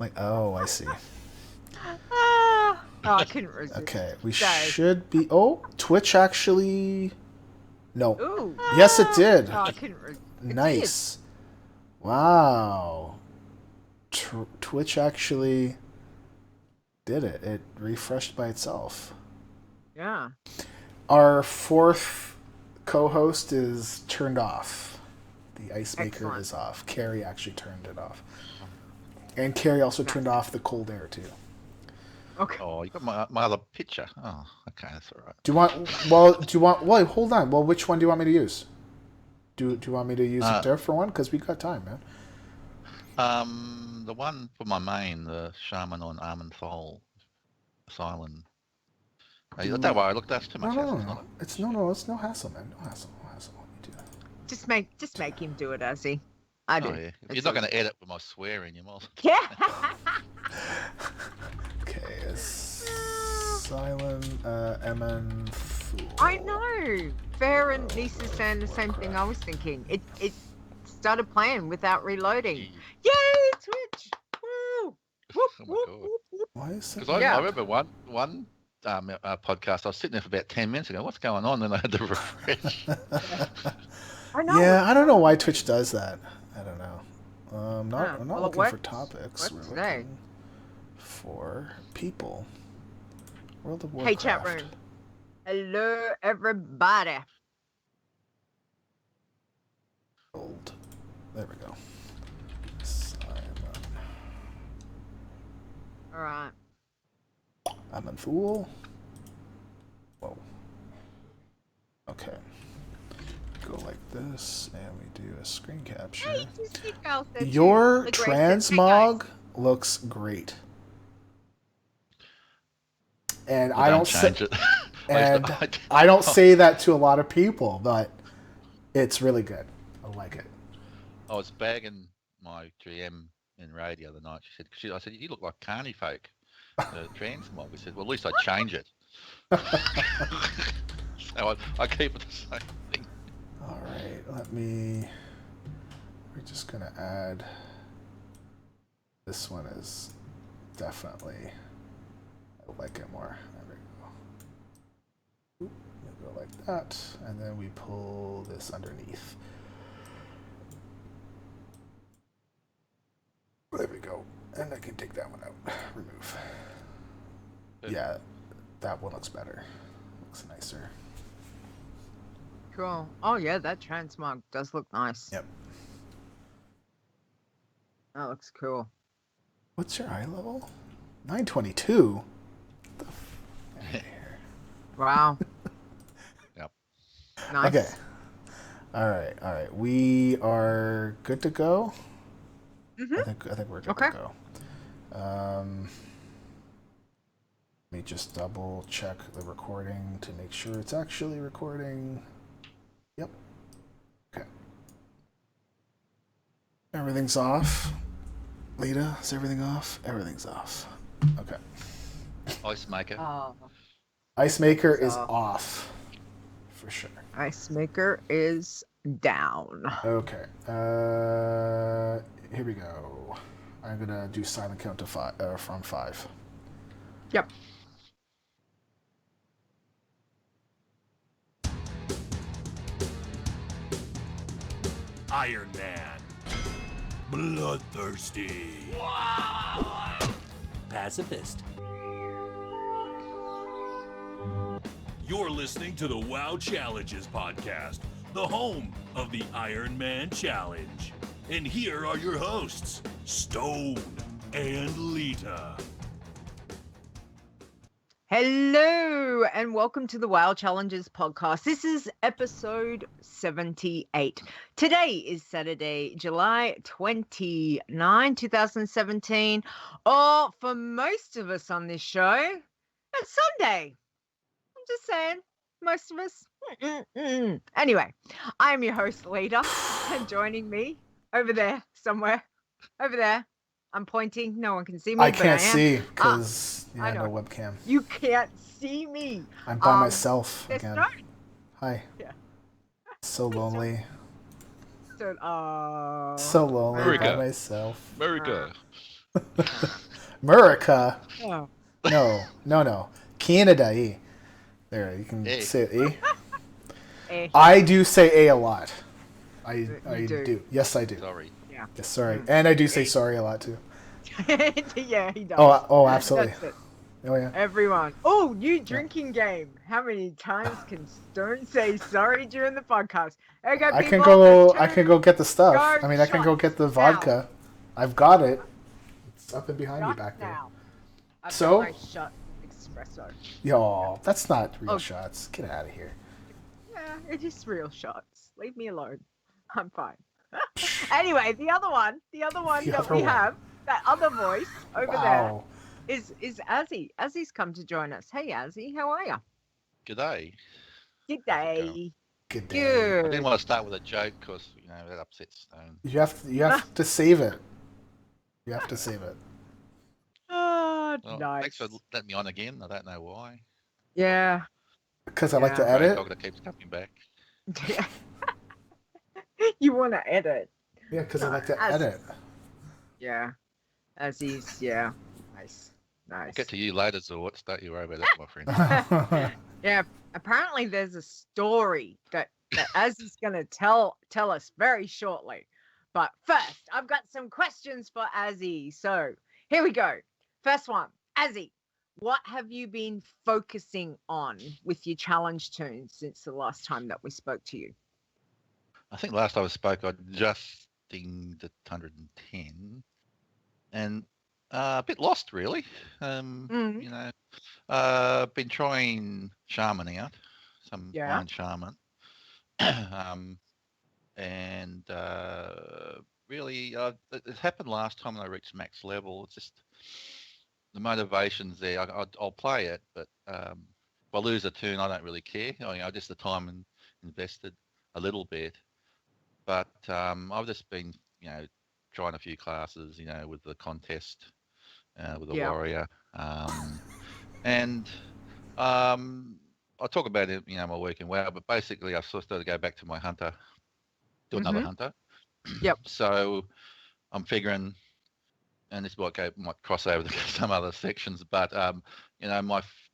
Like, oh, I see. Oh, I couldn't resist. Okay, we Sorry. should be... Oh, Twitch actually... No. Ooh. Yes, it did. Oh, I couldn't resist. Nice. Wow. Twitch actually did it. It refreshed by itself. Yeah. Our fourth co-host is turned off. The ice maker Excellent. is off. Carrie actually turned it off. And Carrie also turned off the cold air, too. Okay. Oh, you got my other picture. Oh, okay, that's all right. Do you want... Well, hold on. Well, which one do you want me to use? Do you want me to use a different one? Because we got time, man. The one for my main, the Shaman on Armenthal Asyluun. Don't worry, look, that's too much hassle. No. It's no hassle, man. No hassle. Let me do that. Just make him do it, Azzy. I do. Oh, yeah. You're not going to edit with my swearing, you must. Yeah. Okay, Asyluun, Emin, Fool. I know. Fair and Lisa's saying the same thing I was thinking. It started playing without reloading. Yay, Twitch! Woo! Whoop, Oh my whoop, God. whoop, whoop. Why is Because I remember one podcast, I was sitting there for about 10 minutes ago. What's going on? And I had to refresh. I know. Yeah, I don't know why Twitch does that. I don't know. I'm not Well, looking for topics. What's We're today? looking for people. World of Hey, Warcraft. chat room. Hello, everybody. Old. There we go. Simon. All right. I'm a fool. Whoa. Okay. Go like this, and we do a screen capture. Hey, girl said Your the great transmog looks great. And Well, I don't change say, it. and I don't say that to a lot of people, but it's really good. I like it. I was bagging my GM in raid the other night. I said, you look like carny folk. The transmog. We said, well, at least I change it. So I keep it the same thing. All right, we're just going to add, this one is definitely, I like it more. There we go. We go like that, and then we pull this underneath. There we go. And I can take that one out. Remove. Yeah, that one looks better. Looks nicer. Cool. Oh, yeah, that transmog does look nice. Yep. That looks cool. What's your eye level? 922? What the Wow. Yep. Nice. Okay. All right. We are good to go. Mm-hmm. I think we're good to go. Let me just double check the recording to make sure it's actually recording. Yep. Okay. Everything's off. Leeta, is everything off? Everything's off. Okay. Ice maker. Oh. Ice maker is off. For sure. Ice maker is down. Okay. Here we go. I'm gonna do silent count to from 5. Yep. Iron Man. Bloodthirsty. Pacifist. You're listening to the WoW Challenges podcast, the home of the Iron Man Challenge. And here are your hosts, Stone and Leeta. Hello, and welcome to the WoW Challenges podcast. This is episode 78. Today is Saturday, July 29, 2017. Or for most of us on this show, it's Sunday. I'm just saying, most of us. Anyway, I am your host, Leeta, and joining me over there, somewhere, over there. I'm pointing. No one can see me. I can't see because I know. no webcam. You can't see me. I'm by myself again. Stone. Hi. Yeah. So lonely. So So lonely America. by myself. America. America. Oh. No. Canada. Eh? There, you can Eh. say eh. Eh. I do say a lot. I You do. do. Yes, I do. Sorry. Yeah. Yes, sorry. Mm. And I do say sorry a lot too. Yeah, he does. Oh, absolutely. That's it. Oh yeah. Everyone. Oh, new drinking game. How many times can Stone say sorry during the podcast? Okay, I can people, go. it's I can go get the stuff. go I mean, I can go shots get the now. vodka. I've got it. It's up and behind me Shots back there. now. I've So? got my shot espresso. Yo, that's not real Oh. shots. Get out of here. Yeah, it is real shots. Leave me alone. I'm fine. Anyway, the other one that other we one. have, that other voice over Wow. there, is Azzy. Azzy's come to join us. Hey, Azzy, how are you? G'day. Good day. Good day. I Good. didn't want to start with a joke because that upsets Stone. You have to save it. You have to save it. Oh, Well, nice. Thanks for letting me on again. I don't know why. Yeah. Because I like to Yeah. Great edit. dog that keeps coming back. Yeah. You want to edit? Yeah, because I like to As- edit. Yeah. Azzy's. Yeah. Nice. I'll Nice. get to you later, Zorts. Don't you worry about that, my friend. Yeah. Apparently, there's a story that Azzy's gonna tell us very shortly. But first, I've got some questions for Azzy. So here we go. First one, Azzy. What have you been focusing on with your challenge tunes since the last time that we spoke to you? I think last time I spoke, I just dinged at 110, and a bit lost really. Mhm. Been trying shaman out, some Yeah. iron shaman, and really, it happened last time when I reached max level. It's just the motivation's there. I'll play it, but if I lose a turn, I don't really care. Just the time invested a little bit. But I've just been, trying a few classes, with the contest, with the Yeah. warrior, and I'll talk about it, my work in WoW. But basically, I've sort of started to go back to my hunter, do another Mhm. hunter. Yep. So I'm figuring, and this might cross over to some other sections, but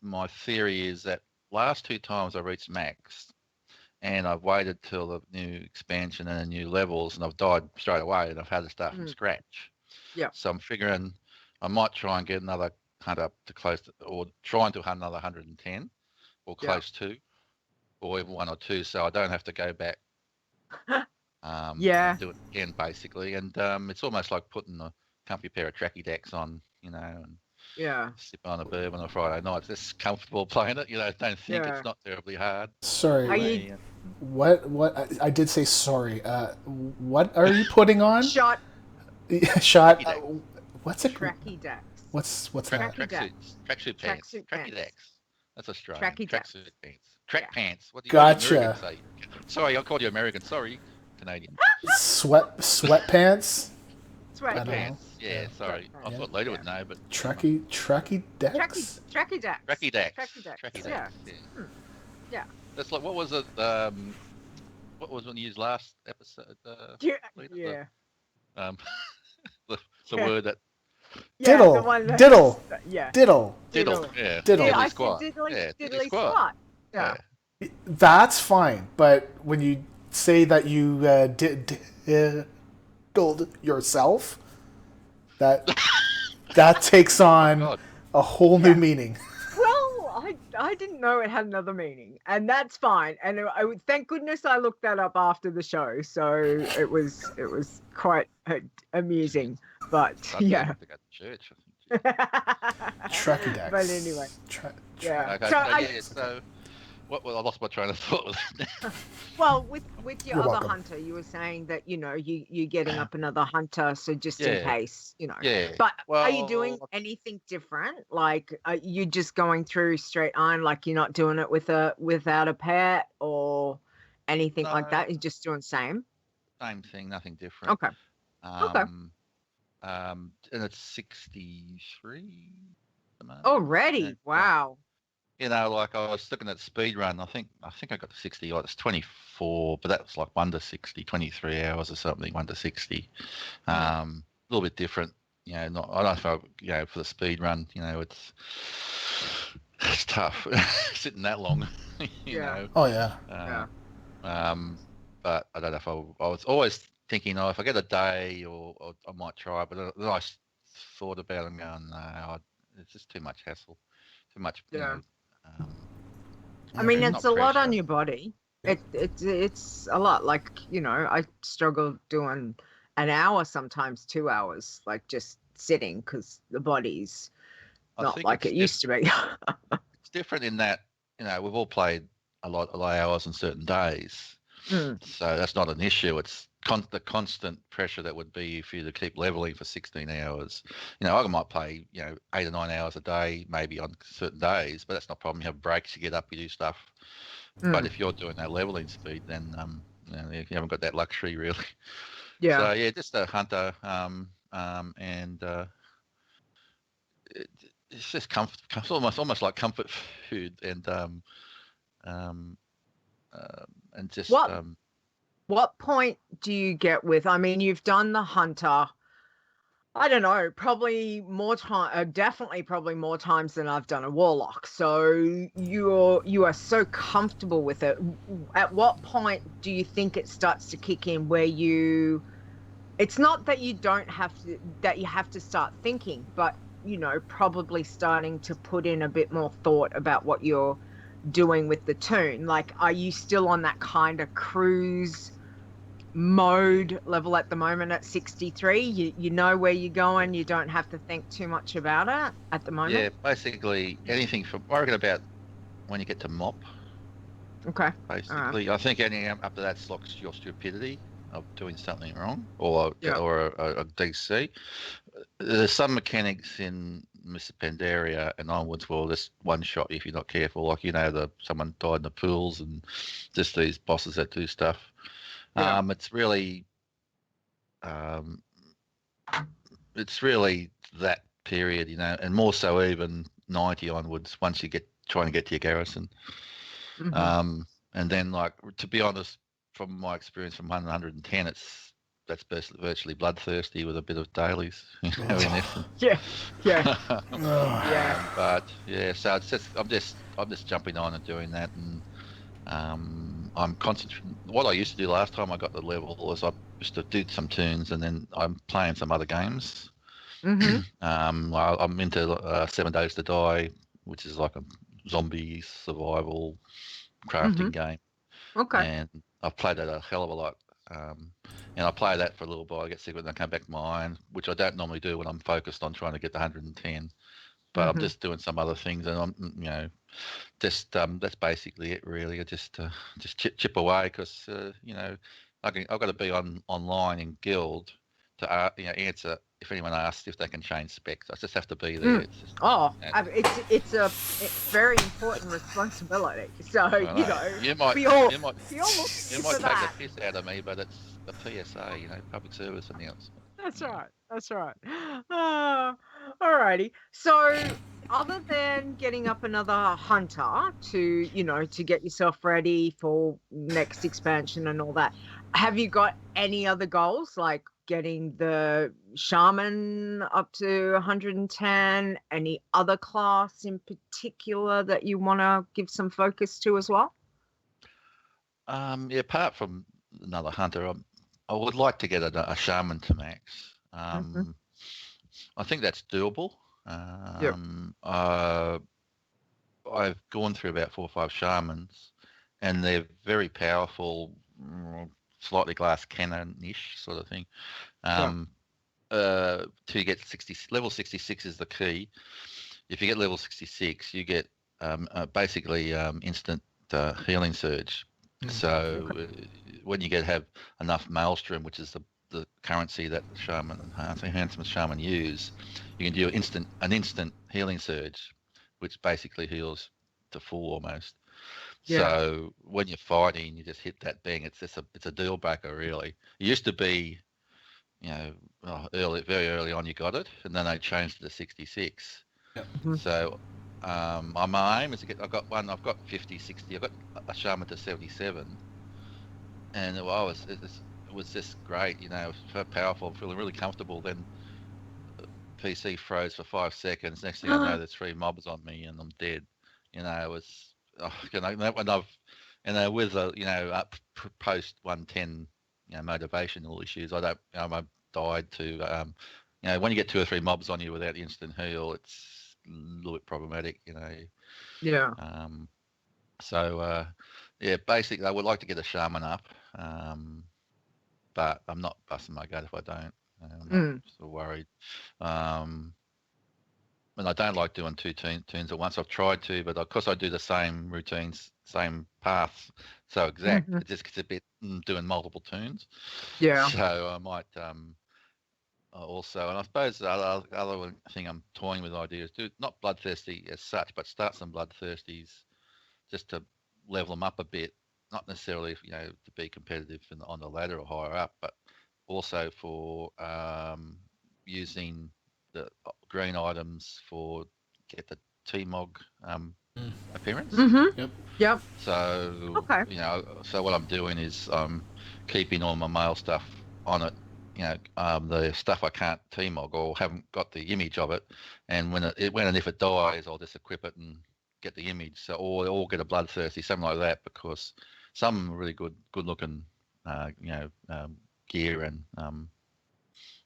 my theory is that last two times I reached max, and I've waited till the new expansion and the new levels, and I've died straight away, and I've had to start from scratch. Yeah. So I'm figuring I might try and get another hunt up to close to, or trying to hunt another 110, or Yeah. close to, or even one or two, so I don't have to go back. Yeah. And do it again, basically. And it's almost like putting a comfy pair of tracky decks on, and Yeah. sipping on a bourbon on a Friday night. It's just comfortable playing it. Don't think Yeah. it's not terribly hard. Sorry. Are you- What? I did say sorry. What are you putting on? Shot Shot. Tracky deck. What's it? tracky decks. What's Tracky that? Tracksuits, tracksuit pants, Tracksuit tracky pants. decks. That's Australian. Tracky decks. Tracksuit pants, track Yeah. pants. What do you Gotcha. Americans say? Sorry, I called you American. Sorry, Canadian. Sweatpants. Sweat I don't know. Pants. Yeah, Yeah. sorry. I Yeah. thought Leeta would know, but Tracky decks. Tracky decks. tracky decks. Tracky decks. Tracky Yeah. decks. Yeah. Yeah. That's like, what was it? What was when you used last episode? Yeah. Leeta? Yeah. The the Yeah. word that Yeah, Diddle. the one that- Diddle. Yeah. Diddle. diddle. Diddle. Yeah. Diddle. Yeah, Diddly I said squat. diddly, Yeah, diddly squat. Yeah. That's fine, but when you say that you diddled yourself, that takes on God. a whole new Yeah. meaning. Well, I didn't know it had another meaning, and that's fine. And I would thank goodness I looked that up after the show, so it was quite amusing. But I'd yeah. have to go to church. Tracky decks. But anyway, yeah. Okay, So so what? Well, I lost my train of thought with that. well, with your You're other welcome. hunter, you were saying that you're getting up another hunter, so just in Yeah. case, Yeah. But are you doing Well, anything different? Like, are you just going through straight iron? Like, you're not doing it without a pet or anything like that? No. You're just doing same. Same thing, nothing different. Okay. And it's 63 at the moment. Already, And, wow. like I was looking at speed run. I think I got to 60. It's 24, but that was like 1 to 60, 23 hours or something. 1 to 60. A little bit different, not. I don't know if for the speed run, it's tough sitting that long, Yeah. Oh yeah. Uh, but I don't know if I was always thinking, if I get a day, or I might try. But then I thought about it and going, no, it's just too much hassle, too much, Yeah. I Yeah, mean, not it's a lot on pressure. your body. Yep. It's a lot. Like, I struggle doing an hour, sometimes 2 hours, like just sitting, because the body's I not think like it used to be. it's different in that we've all played a lot of hours on certain days, Mm, so that's not an issue. It's the constant pressure that would be for you to keep leveling for 16 hours. I might play 8 or 9 hours a day, maybe on certain days, but that's not a problem. You have breaks, you get up, you do stuff. But mm, if you're doing that leveling speed, then you haven't got that luxury really. yeah. So yeah, just a hunter, and it, it's just comfort. It's almost like comfort food, um, and just What what point do you get with? I mean, you've done the hunter. I don't know, probably more time, definitely probably more times than I've done a warlock. So you are so comfortable with it. At what point do you think it starts to kick in where it's not that you don't have to, that you have to start thinking, but probably starting to put in a bit more thought about what you're doing with the tune. Like, are you still on that kind of cruise mode level at the moment at 63? You know where you're going, you don't have to think too much about it at the moment. yeah, basically anything from I reckon about when you get to mop. Okay. All right. Basically, I think anything up to that's like your stupidity of doing something wrong, or Yeah. a DC. There's some mechanics in Mr. Pandaria and onwards will just one shot if you're not careful. Like someone died in the pools, and just these bosses that do stuff. Yeah. It's really um, that period, and more so even 90 onwards. Once you get trying to get to your garrison, Hmm. and then like to be honest, from my experience from 110, that's virtually bloodthirsty with a bit of dailies, in essence. Yeah. Yeah. Yeah. But yeah, so it's just I'm just jumping on and doing that, and I'm concentrating. What I used to do last time I got the level was I used to do some tunes, and then I'm playing some other games. Hmm. I'm into 7 Days to Die, which is like a zombie survival Hmm. crafting game, Okay. and I've played that a hell of a lot. Um, and I play that for a little while. I get sick of it, and I come back to mine, which I don't normally do when I'm focused on trying to get the 110. But I'm Hmm. just doing some other things, and I'm just that's basically it really. I just chip away because I've got to be online in guild to answer if anyone asks if they can change specs. I just have to be there. Mm. It's just Oh, uh, it's a very important responsibility. So, I don't know. You might we all you might we all look you to you might for take the that. piss out of me, but it's a PSA, public service announcement. That's right. That's right. Uh, Alrighty. So, other than getting up another hunter to get yourself ready for next expansion and all that, have you got any other goals, like getting the shaman up to 110? Any other class in particular that you want to give some focus to as well? Yeah, apart from another hunter, I would like to get a shaman to max. Hmm. I think that's doable. Yep. I've gone through about 4 or 5 shamans, and they're very powerful, slightly glass cannon-ish sort of thing. Yeah. To get level 66 is the key. If you get level 66, you get basically instant healing surge. So when you have enough maelstrom, which is the currency that the shaman and enhancement shaman use, you can do an instant healing surge, which basically heals to full almost. Yeah. So when you're fighting, you just hit that bang. It's a deal breaker really. It used to be, very early on you got it, and then they changed it to 66. Mhm. So my aim is to get. I've got 50, 60. I've got a shaman to 77, and it was just great. So powerful, feeling really comfortable. Then PC froze for 5 seconds. Next thing I know, there's 3 mobs on me and I'm dead. You know, it was, when I've, with up post 110, motivational issues, I died to, when you get 2 or 3 mobs on you without instant heal, it's a little bit problematic, Yeah. So, basically, I would like to get a shaman up, but I'm not busting my gut if I don't. I'm not so worried. And I don't like doing 2 tunes at once. I've tried to, but of course I do the same routines, same paths, so exact. It just gets a bit doing multiple tunes. Yeah. So I might also, and I suppose the other thing I'm toying with ideas, do not bloodthirsty as such, but start some bloodthirsties just to level them up a bit. Not necessarily, to be competitive on the ladder or higher up, but also for using the green items for get the T-Mog appearance. Yep. Yep. So, Okay. so what I'm doing is keeping all my mail stuff on it. The stuff I can't T-Mog or haven't got the image of it, and when and if it dies, I'll just equip it and get the image. So, or get a bloodthirsty, something like that, because some really good looking, gear and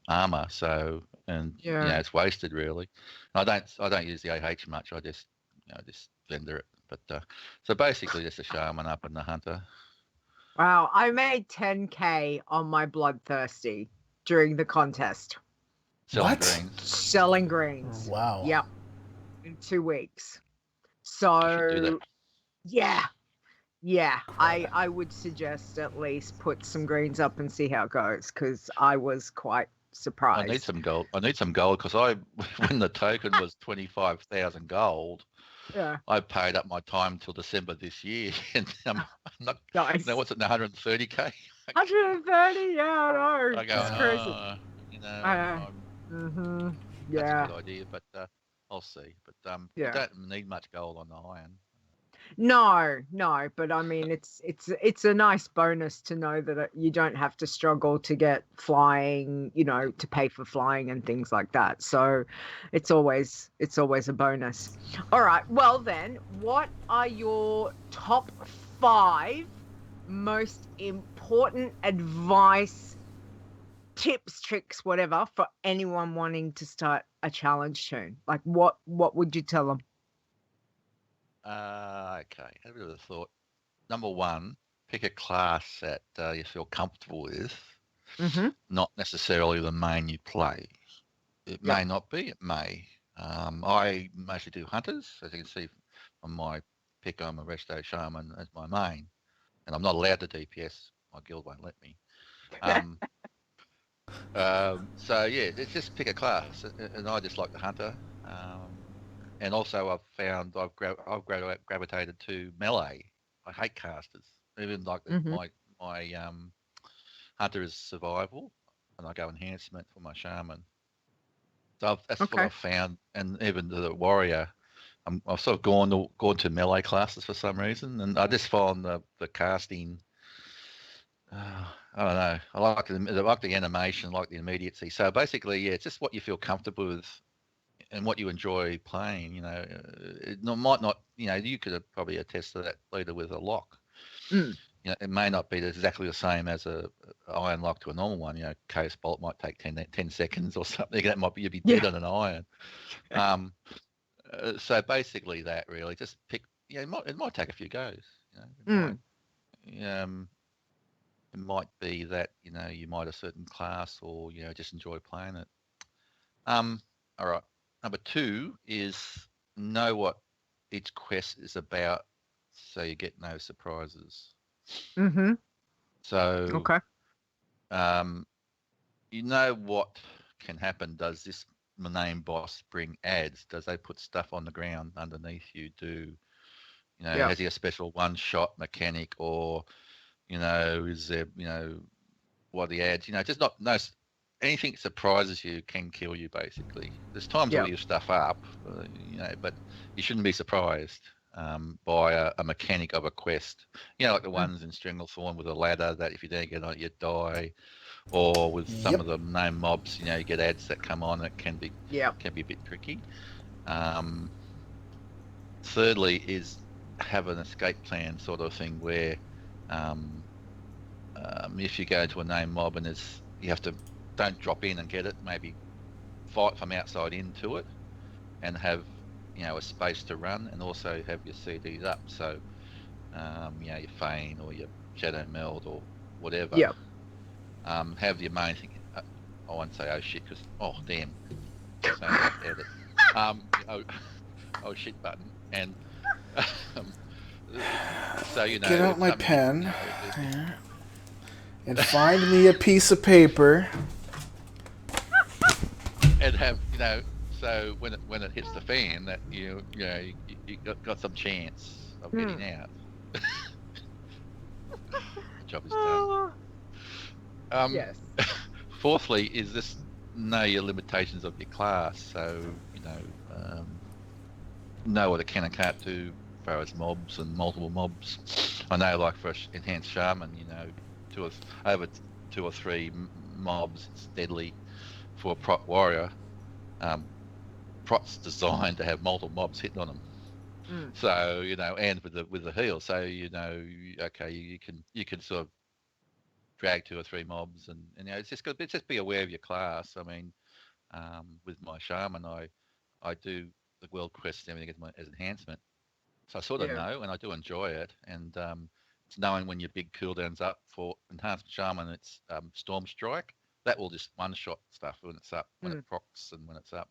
armor. So, and it's wasted really. I don't use the AH much. I just just vendor it. But so basically, just a shaman up and the hunter. Wow, I made 10K on my bloodthirsty during the contest. Selling What? greens. Selling greens. Wow. Yep. In 2 weeks. You should do So that. yeah. I would suggest at least put some greens up and see how it goes, because I was quite surprised. I need some gold. Because when the token was 25,000 gold, Yeah. I paid up my time till December this year, and I'm not. Nice. What's it? 130k. 130. Yeah, I know. I go. It's crazy. That's a Yeah. good idea, but I'll see. But Yeah. you don't need much gold on the iron. No, but I mean, it's a nice bonus to know that you don't have to struggle to get flying, to pay for flying and things like that. So it's always a bonus. All right. Well then, what are your top 5 most important advice, tips, tricks, whatever, for anyone wanting to start a challenge tune? Like what would you tell them? Okay, had a bit of a thought. Number 1, pick a class that you feel comfortable with, not necessarily the main you play. It may not be, it may. I mostly do hunters. As you can see from my pick, I'm a Resto Shaman as my main, and I'm not allowed to DPS. My guild won't let me. So yeah, it's just pick a class, and I just like the hunter. And also, I've found I've gravitated to melee. I hate casters. Even like my hunter is survival, and I go enhancement for my shaman. So that's what I've found. And even the warrior, I've sort of gone to melee classes for some reason, and I just find the casting. I don't know. I like the animation, like the immediacy. So basically, yeah, it's just what you feel comfortable with and what you enjoy playing. It might not. You could probably attest to that later with a lock. It may not be exactly the same as a iron lock to a normal one. Chaos bolt might take 10 seconds or something. That might be you'd be dead on an iron. So basically, that really just pick. It might take a few goes. It might be that you might a certain class or just enjoy playing it. All right. Number 2 is know what each quest is about, so you get no surprises. So, what can happen. Does this name boss bring ads? Does they put stuff on the ground underneath you? Has he a special one-shot mechanic, or is there what are the ads? Just not anything that surprises you can kill you. Basically, there's times where you stuff up, but you shouldn't be surprised by a mechanic of a quest. Like the ones in Stranglethorn with a ladder that if you don't get on it, you die, or with some Yep. of the named mobs, you know, you get ads that come on. It can be Yeah. a bit tricky. Thirdly, is have an escape plan sort of thing where, if you go to a named mob and you have to don't drop in and get it, maybe fight from outside into it, and have a space to run, and also have your CDs up. So your Feign or your Shadow Meld or whatever. Yeah. Have your main thing. I won't say oh shit because damn. So edit. Oh shit button and so Get out my something, pen here and find me a piece of paper. and have so when it hits the fan that you got some chance of getting out. The job is done. Yes. Fourthly, is this know your limitations of your class. So know what it can and can't do as far as mobs and multiple mobs. I know, like for enhanced shaman, over 2 or 3 mobs, it's deadly. For a prot warrior, prot's designed to have multiple mobs hitting on them. So and with the heal, so okay, you can sort of drag 2 or 3 mobs, and it's just good. Just be aware of your class. I mean, with my shaman, I do the world quests and everything as enhancement, so I sort of know, and I do enjoy it. And it's knowing when your big cooldown's up. For enhanced shaman, it's storm strike. That will just one shot stuff when it's up, when it procs and when it's up.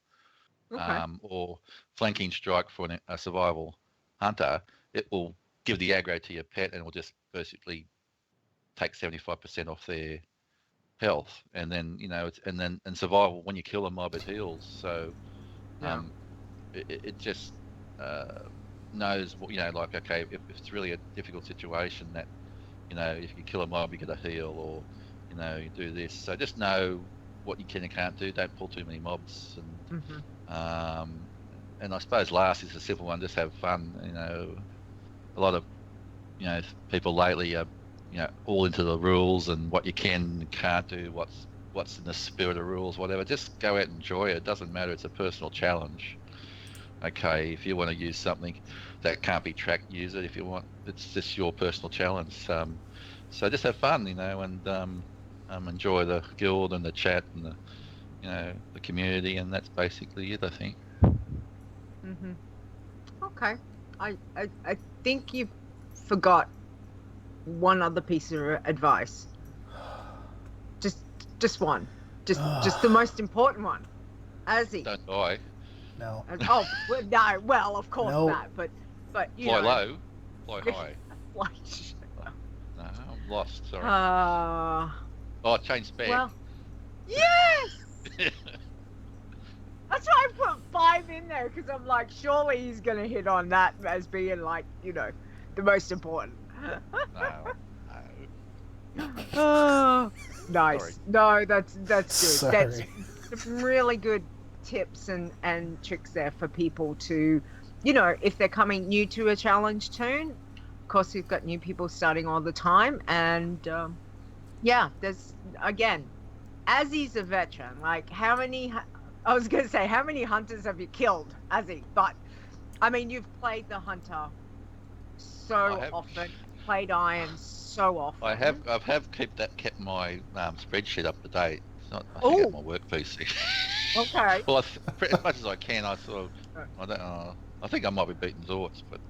Okay. Or flanking strike for a survival hunter, it will give the aggro to your pet and it will just basically take 75% off their health. And then and survival, when you kill a mob, it heals. So it just knows what, like, okay, if it's really a difficult situation, that if you kill a mob, you get a heal, or you do this. So just know what you can and can't do. Don't pull too many mobs. And I suppose last is a simple one. Just have fun. A lot of people lately are all into the rules and what you can and can't do. What's in the spirit of rules, whatever. Just go out and enjoy it. It doesn't matter. It's a personal challenge. Okay, if you want to use something that can't be tracked, use it. If you want, it's just your personal challenge. So just have fun, and enjoy the guild and the chat and the community, and that's basically it, I think. Okay. I think you forgot one other piece of advice. Just one. Just the most important one. Azzy. Don't die. No. Oh no. Well, of course No. not. But fly low, fly high. No, I'm lost. Sorry. Change spec. Well, yes. That's why I put 5 in there, because I'm like, surely he's gonna hit on that as being like, the most important. No. Nice. Sorry. No, that's good. Sorry. That's some really good tips and tricks there for people to, if they're coming new to a challenge toon. Of course, we've got new people starting all the time, and there's, again, Azzy's a veteran. Like, how many hunters have you killed, Azzy? But I mean, you've played the hunter so often, played iron so often. I have kept my spreadsheet up to date. It's not, I think, at my work PC. Okay. Well, as much as I can, I don't know. I think I might be beating Zorts, but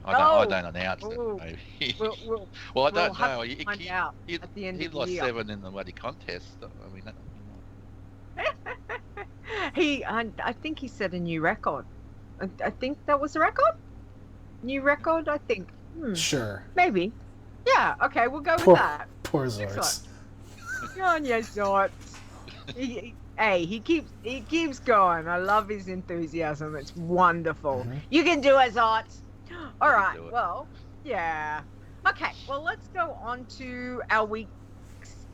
I don't announce it. Maybe. Well, I don't know. He lost 7 in the bloody contest. I mean, I think he set a new record. I think that was a record. New record, I think. Sure. Maybe. Yeah. Okay, we'll go with that. Poor Zorts. Go on, yes, Zorts. He keeps going. I love his enthusiasm. It's wonderful. You can do it, Zorts. All right. Well, yeah. Okay. Well, let's go on to our weeks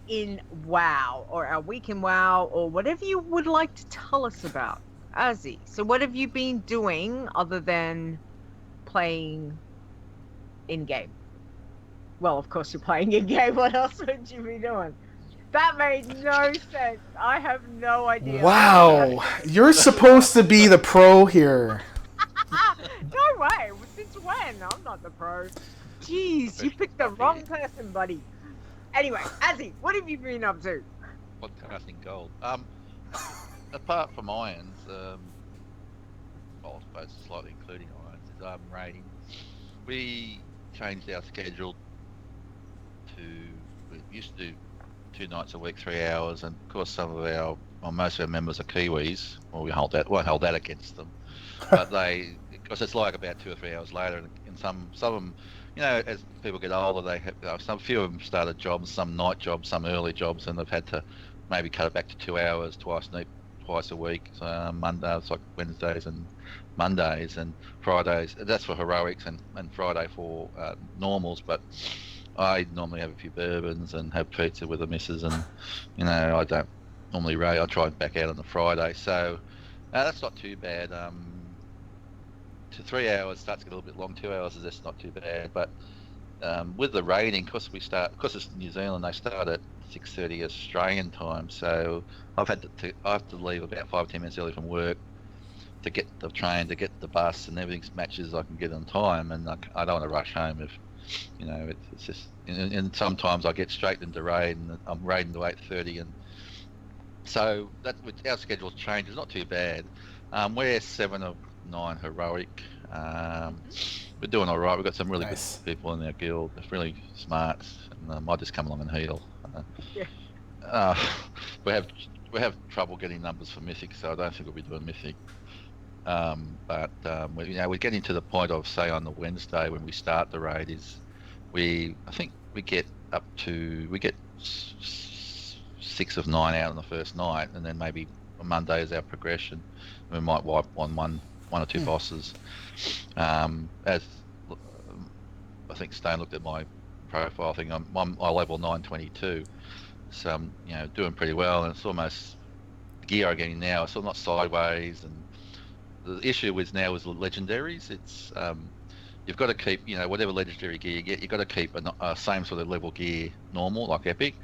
in WoW, or our week in WoW, or whatever you would like to tell us about. Azzy, so what have you been doing other than playing in game? Well, of course you're playing in game. What else would you be doing? That made no sense. I have no idea. Wow, you're supposed to be the pro here. No way. Since when? I'm not the pro. Jeez, you picked the wrong person, buddy. Anyway, Azzy, what have you been up to? Podcasting gold. Apart from irons, well, I suppose slightly including irons, is raiding. We changed our schedule to, we used to do 2 nights a week, 3 hours, and of course some of most of our members are Kiwis. Well, won't hold that against them, but because it's like about 2 or 3 hours later, and some of them, as people get older, they have some few of them started jobs, some night jobs, some early jobs, and they've had to maybe cut it back to 2 hours twice a week. So Mondays, like Wednesdays and Mondays, and Fridays. That's for heroics, and Friday for normals. But I normally have a few bourbons and have pizza with the missus, and I don't normally raid. I try and back out on the Friday, so that's not too bad. To 3 hours starts to get a little bit long. 2 hours is just not too bad. But with the raiding, because it's New Zealand, they start at 6:30 Australian time. So I have to leave about 5-10 minutes early from work to get the train, to get the bus, and everything matches. I can get on time, and I don't want to rush home if it's just. And sometimes I get straight into raid, and I'm raiding to 8:30, and so that with our schedule's changed. It's not too bad. We're 7 of 9 heroic. We're doing all right. We've got some really good people in our guild. They're really smart, and I just come along and heal. We have trouble getting numbers for Mythic, so I don't think we'll be doing Mythic. But we're getting to the point of, say, on the Wednesday when we start the raid, I think we get 6 of 9 out on the first night, and then maybe on Monday is our progression. We might wipe on one or two bosses. As I think Stone looked at my profile, I think I'm level 922, so I'm doing pretty well, and it's almost the gear I'm getting now. It's not sideways, and the issue is now is the legendaries. It's you've got to keep whatever legendary gear you get, you've got to keep a same sort of level gear normal, like epic,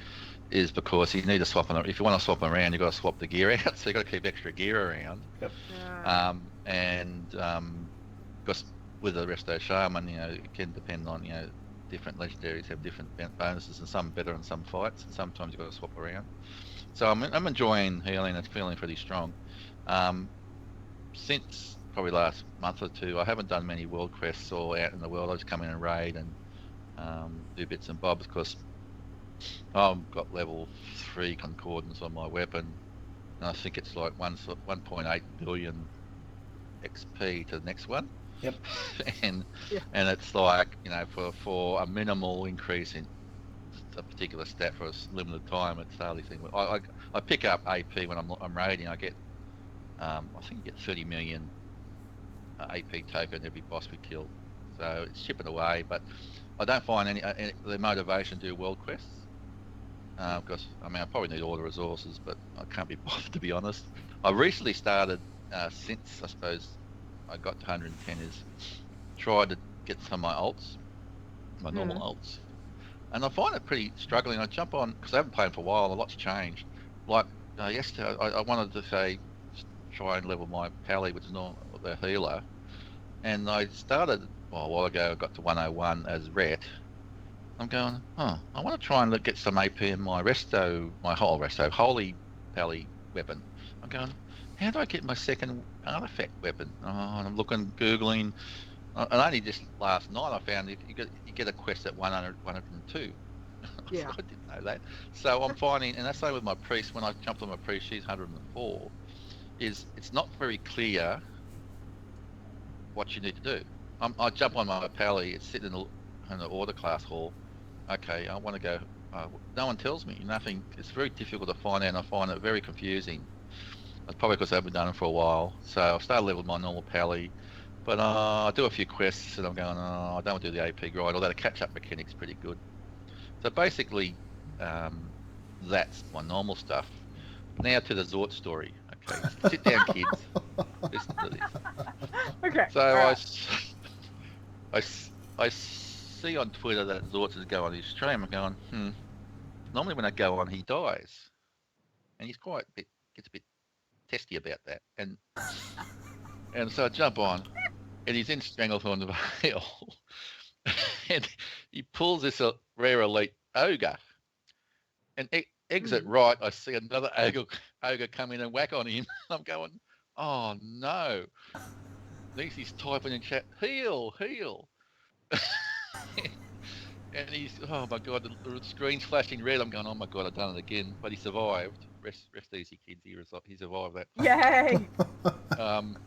is because you need to swap them. If you want to swap them around, you've got to swap the gear out, so you've got to keep extra gear around. Yep. Because with the Resto Shaman, it can depend on, different legendaries have different bonuses, and some better in some fights, and sometimes you've got to swap around. So I'm enjoying healing. It's feeling pretty strong. Since probably last month or two, I haven't done many world quests or out in the world. I just come in and raid and do bits and bobs, because I've got level 3 concordance on my weapon, and I think it's like 1.8 billion XP to the next one. Yep. and it's like, for a minimal increase in a particular stat for a limited time, it's hardly thing. I pick up AP when I'm raiding. I get I think you get 30 million AP token every boss we kill, so it's chipping away. But I don't find any the motivation to do world quests, because I probably need all the resources, but I can't be bothered, to be honest. I recently started, since I suppose I got to 110, is tried to get some of my alts, my normal alts, and I find it pretty struggling. I jump on, because I haven't played for a while. A lot's changed. Like yesterday, I wanted to try and level my pally, which is not the healer, and I started a while ago. I got to 101 as Ret. I'm going, I want to try and get some AP in my holy pally weapon. I'm going, how do I get my second artifact weapon? And I'm looking, googling, and only just last night I found you get a quest at 102. Yeah. I didn't know that. So I'm finding, and that's same with my priest. When I jumped on my priest, she's 104. It's not very clear what you need to do. I jump on my pally. It's sitting in the order class hall. Okay, I want to go. No one tells me nothing. It's very difficult to find out, and I find it very confusing. It's probably because I haven't done it for a while. So I've started leveling my normal pally, but I do a few quests, and I'm going, I don't want to do the AP grind, although the catch-up mechanic's pretty good. So basically, that's my normal stuff. Now to the Zort story. Okay, sit down, kids. Listen to this. Okay. So I see on Twitter that Zorts is going on his stream. I'm going, normally when I go on, he dies, and he's gets a bit testy about that, and so I jump on, and he's in Stranglethorn Vale, and he pulls this rare elite ogre, and exit right, I see another ogre come in and whack on him. I'm going, oh no. At least he's typing in chat, heal. And he's, oh my god, the screen's flashing red. I'm going, oh my god, I've done it again. But he survived. Rest easy, kids. He survived that. Yay! Um,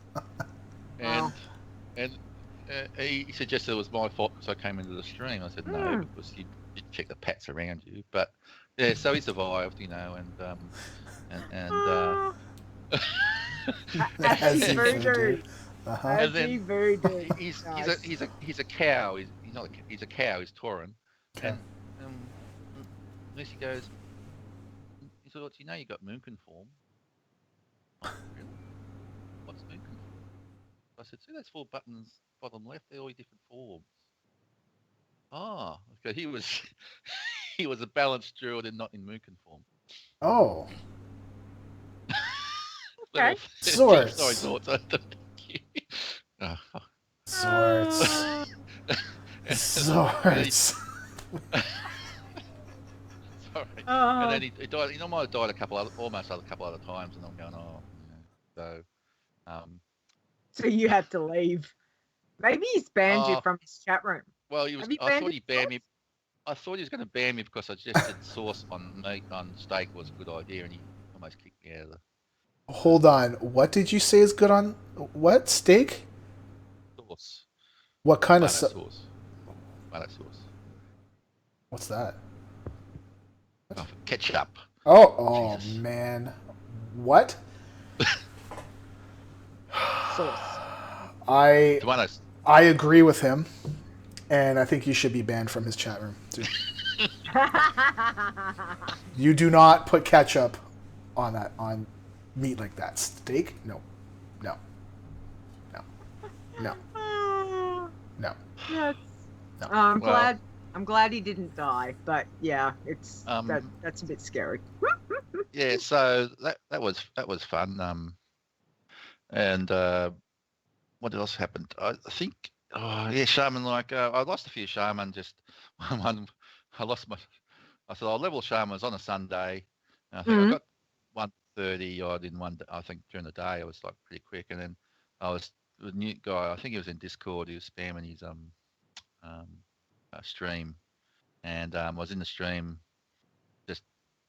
Wow. and he suggested it was my fault because I came into the stream. I said no, because you check the pats around you. But yeah, so he survived, and As you voodoo. do. Uh-huh. As he voodoo. he's Nice. a cow. He's a cow. He's Tauren, Okay. and Lucy goes. He thought, you got Moonkin form. Really? What's Moonkin form? I said, see those 4 buttons bottom left? They're all different forms. Oh, okay. He was a balanced druid and not in Moonkin form. Oh. Okay. Swords. Sorry, thoughts. Swords. Swords. Sorry. And then he died. He might have died almost a couple other times, and I'm going, oh, so. So you had to leave. Maybe he's banned you from his chat room. Well, I thought he banned me. Source? I thought he was going to ban me because I suggested source on steak was a good idea, and he almost kicked me out of the Hold on. What did you say is good on what? Steak? sauce. What kind of Tomato sauce. What's that? Oh, ketchup. Oh Jesus. man. What? Sauce. Tomatoes. I agree with him, and I think you should be banned from his chat room too. You do not put ketchup on meat like that. Steak? No. Yes. No. I'm glad he didn't die, but yeah, it's that's a bit scary. Yeah, so that was fun. And what else happened? I think, shaman. I lost a few shaman. Just one. I said I'll level shamans on a Sunday. And I think I got 130 odd in one. I think during the day I was like pretty quick, and then I was with a new guy. I think he was in Discord. He was spamming his stream, and I was in the stream just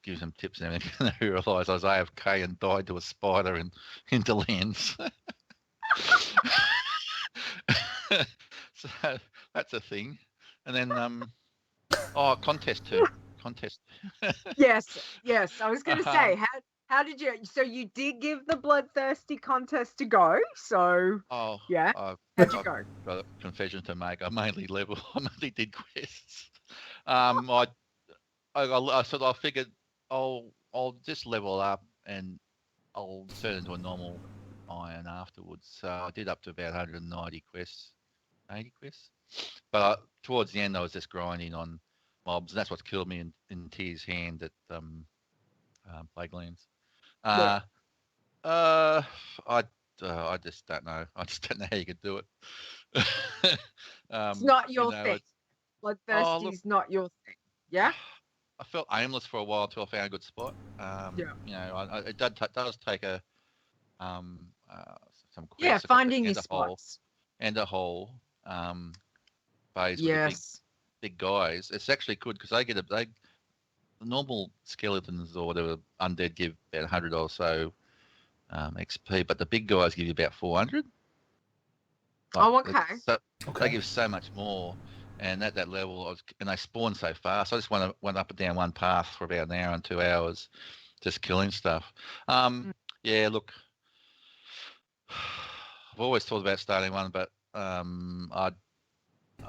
giving some tips and everything. And I realised I was AFK and died to a spider into lands. So that's a thing. And then contest. Yes. I was going to say, how did you? So you did give the bloodthirsty contest a go. So yeah, how'd you go? Got a confession to make. I mainly did quests. I figured I'll just level up and I'll turn into a normal iron afterwards. So I did up to about 190 quests, 80 quests. But towards the end, I was just grinding on mobs, and that's what killed me in Tyr's hand at Plaguelands. I just don't know. I just don't know how you could do it. It's not your thing. Bloodthirsty is not your thing. Yeah. I felt aimless for a while until I found a good spot. It does take some quests. Yeah, finding your spots. And a whole phase with the big guys. It's actually good because the normal skeletons or whatever undead give about 100 or so XP, but the big guys give you about 400. Okay. They give so much more, and at that level, and they spawn so fast. I just went up and down one path for about an hour and 2 hours, just killing stuff. Yeah, look, I've always thought about starting one, but I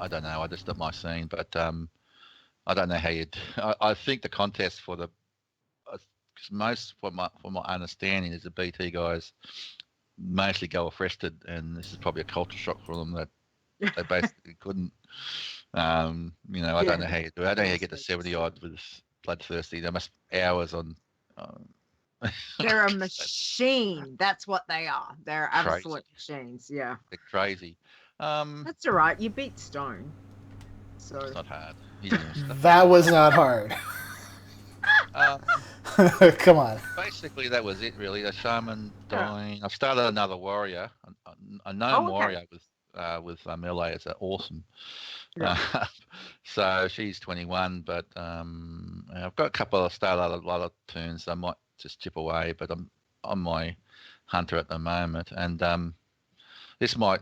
don't know. I just at my scene, but I don't know how you. I think the contest for the because most, from my understanding, is the BT guys mostly go arrested, and this is probably a culture shock for them that they basically couldn't. I don't know how you do it. I don't know how you get to 70 odd with bloodthirsty. They must hours on. They're a machine. That's what they are. They're Crazy. absolute machines. Yeah. They're crazy. That's all right. You beat Stone. So It's not hard. He's doing stuff. That was not hard. Come on. Basically, that was it. Really, the shaman dying. I started another warrior, a gnome Oh, okay. warrior with melee. It's awesome. Yeah. So she's 21, but I've got a couple of started a lot of tunes. I might just chip away, but I'm on my hunter at the moment, and this might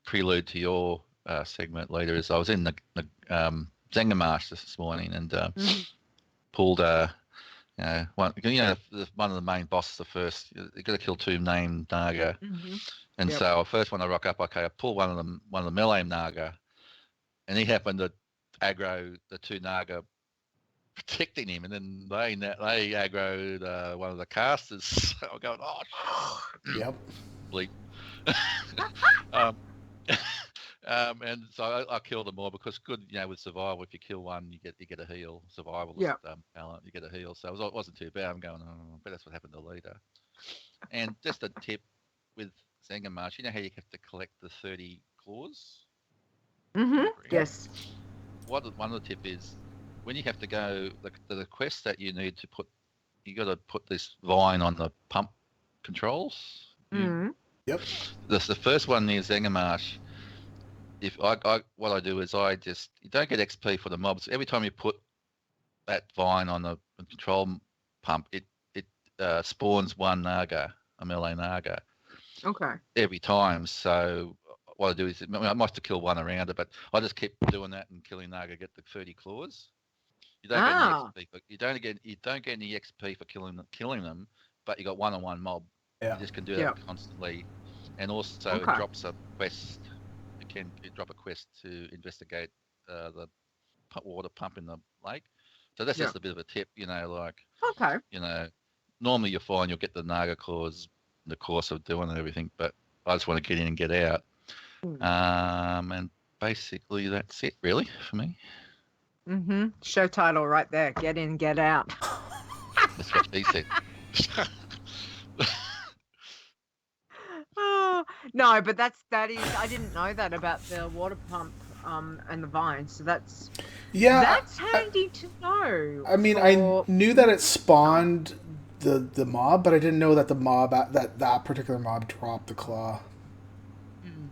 prelude to your segment later. Is I was in the Zengamarsh this morning and pulled one of the main bosses. The first you got to kill 2 named Naga, and so first when I rock up, I pull one of the melee Naga, and he happened to aggro the 2 Naga protecting him, and then they aggroed one of the casters. So I'm going, Yep. bleep. And so I killed them all because with survival, if you kill one, you get a heal. Survival talent, you get a heal. So it wasn't too bad. I'm going, but that's what happened to Leeta. And just a tip with Zengamarsh, you know how you have to collect the 30 claws? Yes. One of the tip is when you have to go the quest that you need to put, you got to put this vine on the pump controls. Yep. The first one near Zengamarsh. If what I do is you don't get XP for the mobs. Every time you put that vine on the control pump, it spawns 1 Naga, a melee Naga. Okay. Every time. So what I do is I might have to kill one around it, but I just keep doing that and killing Naga, get the 30 claws. You don't get any XP. You don't get any XP for killing them, but you got one-on-one mob. Yeah. You just can do that constantly, and also it drops a quest. You drop a quest to investigate the water pump in the lake. So that's just a bit of a tip, normally you'll find you'll get the Naga claws in the course of doing everything, but I just want to get in and get out. And basically that's it really for me. Show title right there. Get in, get out. That's what she said. No, but that is. I didn't know that about the water pump and the vine. So that's handy to know. I mean, I knew that it spawned the mob, but I didn't know that the mob that particular mob dropped the claw.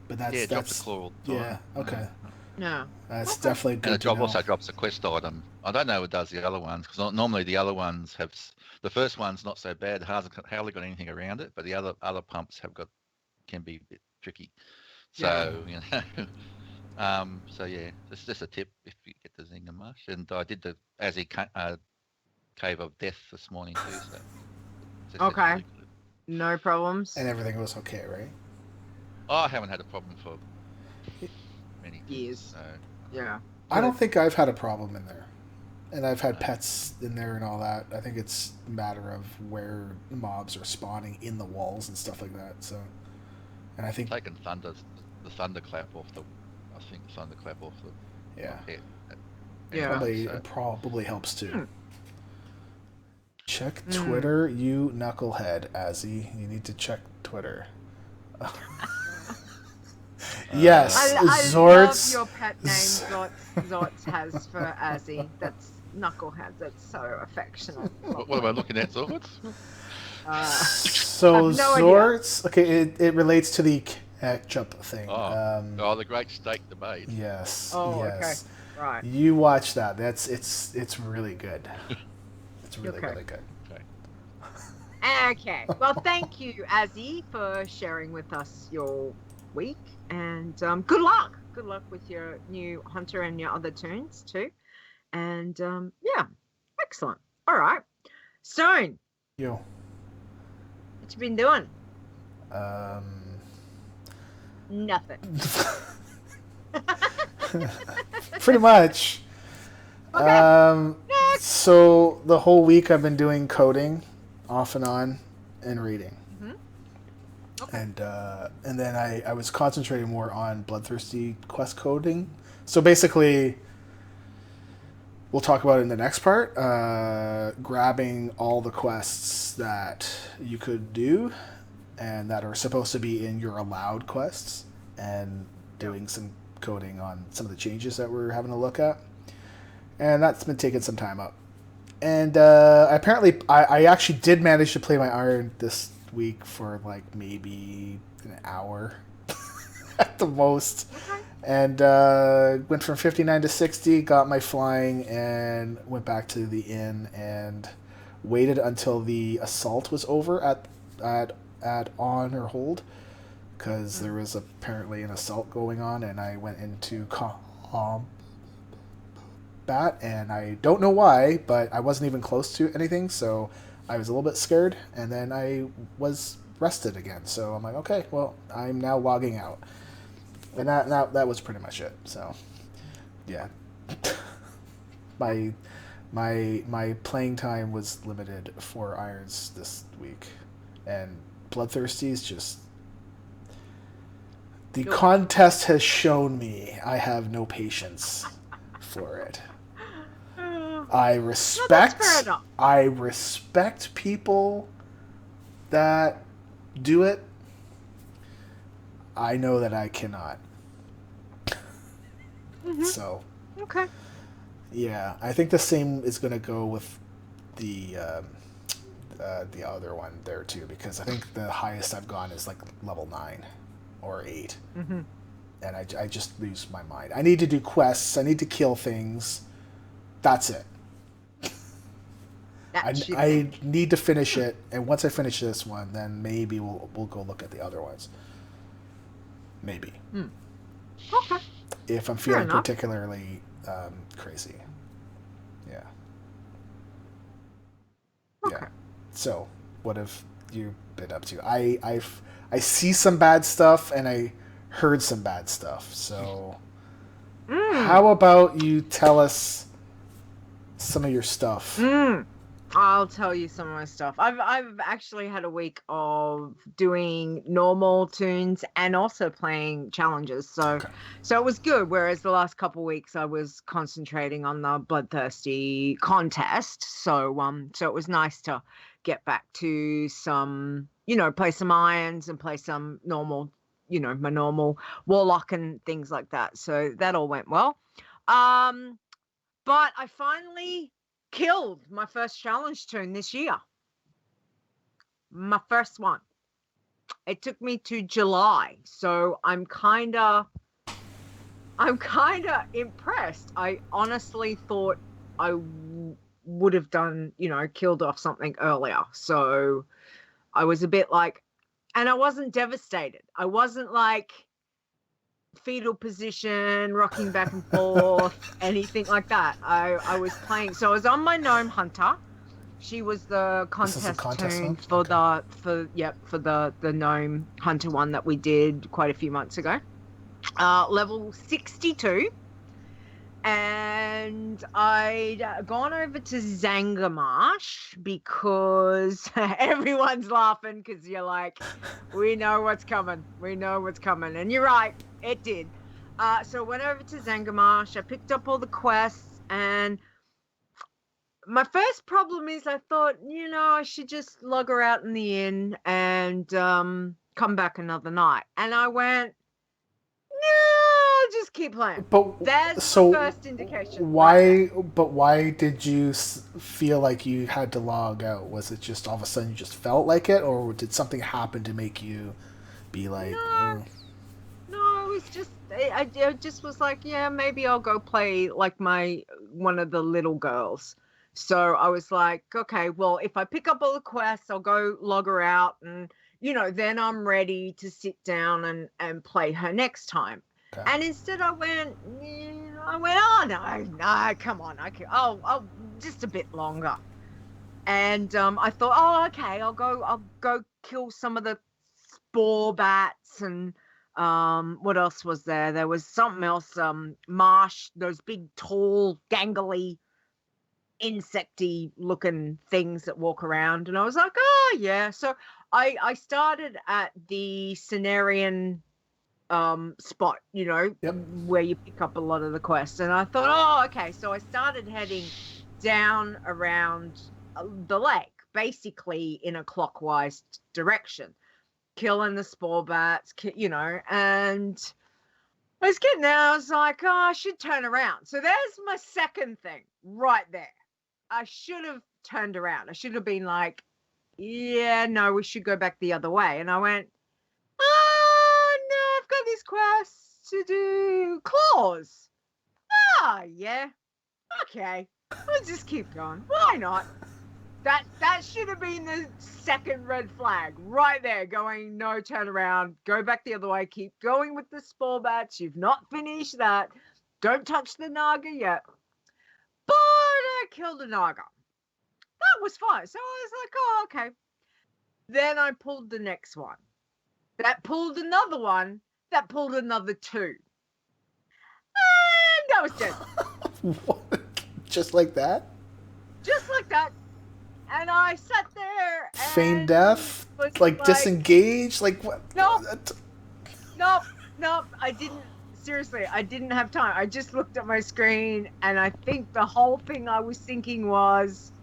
But that's dropped the claw. Yeah. Okay. No. That's definitely good. And it also drops a quest item. I don't know what does the other ones because normally the other ones have. The first one's not so bad. It hasn't hardly got anything around it, but the other pumps can be a bit tricky. So so yeah, it's just a tip if you get the Zengamarsh. And I did the Cave of Death this morning too. So okay, really no problems. And everything was okay, right? I haven't had a problem for many years. So. Yeah, I don't think I've had a problem in there, and I've had pets in there and all that. I think it's a matter of where mobs are spawning in the walls and stuff like that. So. And I think taking the thunderclap off the pet. It probably helps too. Check Twitter, you knucklehead, Azzy. You need to check Twitter. Yes, I Zorts. love your pet name Zorts has for Azzy. That's knucklehead. That's so affectionate. What am I looking at, Zorts? So Zorts, okay, it relates to the ketchup thing. The great steak debate. Yes. Oh, yes. Okay. Right. You watch that. It's really good. It's really really good. Okay. Well, thank you, Azzy, for sharing with us your week, and good luck. Good luck with your new hunter and your other tunes too. And excellent. All right, Stone. Yo. What you been doing? Nothing. Pretty much. Okay. So the whole week I've been doing coding, off and on, and reading. Okay. And then I was concentrating more on Bloodthirsty quest coding. So basically, we'll talk about it in the next part. Grabbing all the quests that you could do and that are supposed to be in your allowed quests, and doing some coding on some of the changes that we're having a look at. And that's been taking some time up. And apparently, I actually did manage to play my Iron this week for like maybe an hour at the most. Okay. And went from 59 to 60, got my flying, and went back to the inn and waited until the assault was over at on or hold, because there was apparently an assault going on, and I went into combat, and I don't know why, but I wasn't even close to anything, so I was a little bit scared, and then I was rested again. So I'm like, okay, well, I'm now logging out. And that was pretty much it. So, yeah, my playing time was limited for Irons this week, and Bloodthirsty is just the contest has shown me I have no patience for it. I respect people that do it. I know that I cannot. Mm-hmm. So, Okay. yeah, I think the same is going to go with the other one there too, because I think the highest I've gone is like level 9 or 8. Mm-hmm. And I just lose my mind. I need to do quests. I need to kill things. That's it. I need to finish it, and once I finish this one, then maybe we'll go look at the other ones. Maybe. Okay. If I'm feeling particularly crazy. Yeah. Okay. Yeah. So, what have you been up to? I see some bad stuff, and I heard some bad stuff. So, how about you tell us some of your stuff? I'll tell you some of my stuff. I've actually had a week of doing normal Toons and also playing challenges. So it was good. Whereas the last couple of weeks I was concentrating on the Bloodthirsty contest. So it was nice to get back to some, play some irons and play some normal, my normal warlock and things like that. So that all went well. But I finally killed my first challenge toon this year. My first one. It took me to July, so I'm kind of impressed. I honestly thought I would have done, killed off something earlier. So I was a bit like, and I wasn't devastated. I wasn't like fetal position, rocking back and forth, anything like that. I was playing. So I was on my gnome hunter. She was the contest toon for the gnome hunter one that we did quite a few months ago. Level 62. And I'd gone over to Zangarmarsh because everyone's laughing because you're like, we know what's coming. We know what's coming. And you're right, it did. So I went over to Zangarmarsh. I picked up all the quests, and my first problem is I thought, I should just log her out in the inn and come back another night. And I went, no, just keep playing. But that's the first indication. Why? But why did you feel like you had to log out? Was it just all of a sudden you just felt like it, or did something happen to make you be like? No, it was just I just was like, yeah, maybe I'll go play like one of the little girls. So I was like, okay, well, if I pick up all the quests, I'll go log her out, and then I'm ready to sit down and play her next time. Okay. And instead I went, oh no, come on, I'll just a bit longer. And I thought, oh, okay, I'll go kill some of the spore bats, and what else was there? There was something else, marsh, those big, tall, gangly, insecty looking things that walk around. And I was like, oh yeah. So I started at the Cenarian spot, you know, Yep. where you pick up a lot of the quests. And I thought, oh, okay. So I started heading down around the lake, basically in a clockwise direction, killing the spore bats, you know, and I was getting there. I was like, oh, I should turn around. So there's my second thing right there. I should have turned around. I should have been like, yeah, no, we should go back the other way. And I went, oh, no, I've got these quests to do. Claws. Ah, yeah. Okay. We'll just keep going. Why not? That should have been the second red flag right there, going, no, turn around, go back the other way, keep going with the spore bats. You've not finished that. Don't touch the Naga yet. But I killed a Naga. That was fine. So I was like, oh, okay. Then I pulled the next one. That pulled another one. That pulled another two. And I was dead. What? Just like that? Just like that. And I sat there and Feigned death? was Like disengaged? Like what? Nope. I didn't. Seriously, I didn't have time. I just looked at my screen, and I think the whole thing I was thinking was,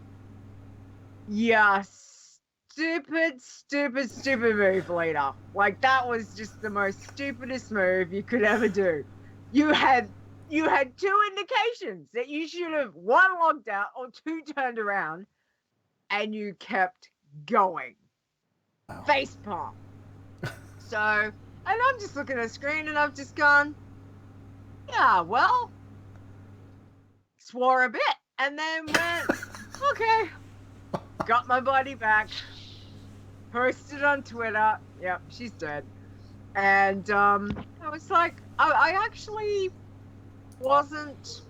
yeah, stupid move, Leeta. Like, that was just the most stupidest move you could ever do. You had two indications that you should have, one, logged out, or two, turned around, and you kept going. Wow. Facepalm. So, and I'm just looking at the screen, and I've just gone, yeah, well, swore a bit, and then went, okay, got my body back, posted on Twitter, yep, she's dead. And I was like, I actually wasn't,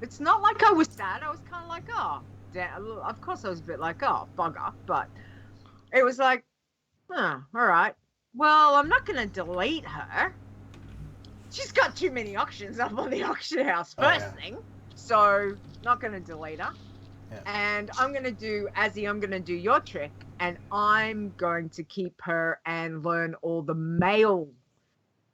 it's not like I was sad. I was kind of like, oh, damn. Of course I was a bit like, oh, bugger, but it was like, all right, well, I'm not going to delete her. She's got too many auctions up on the auction house, first thing. So, not going to delete her. Yeah. And I'm going to do, Azzy, I'm going to do your trick. And I'm going to keep her and learn all the male,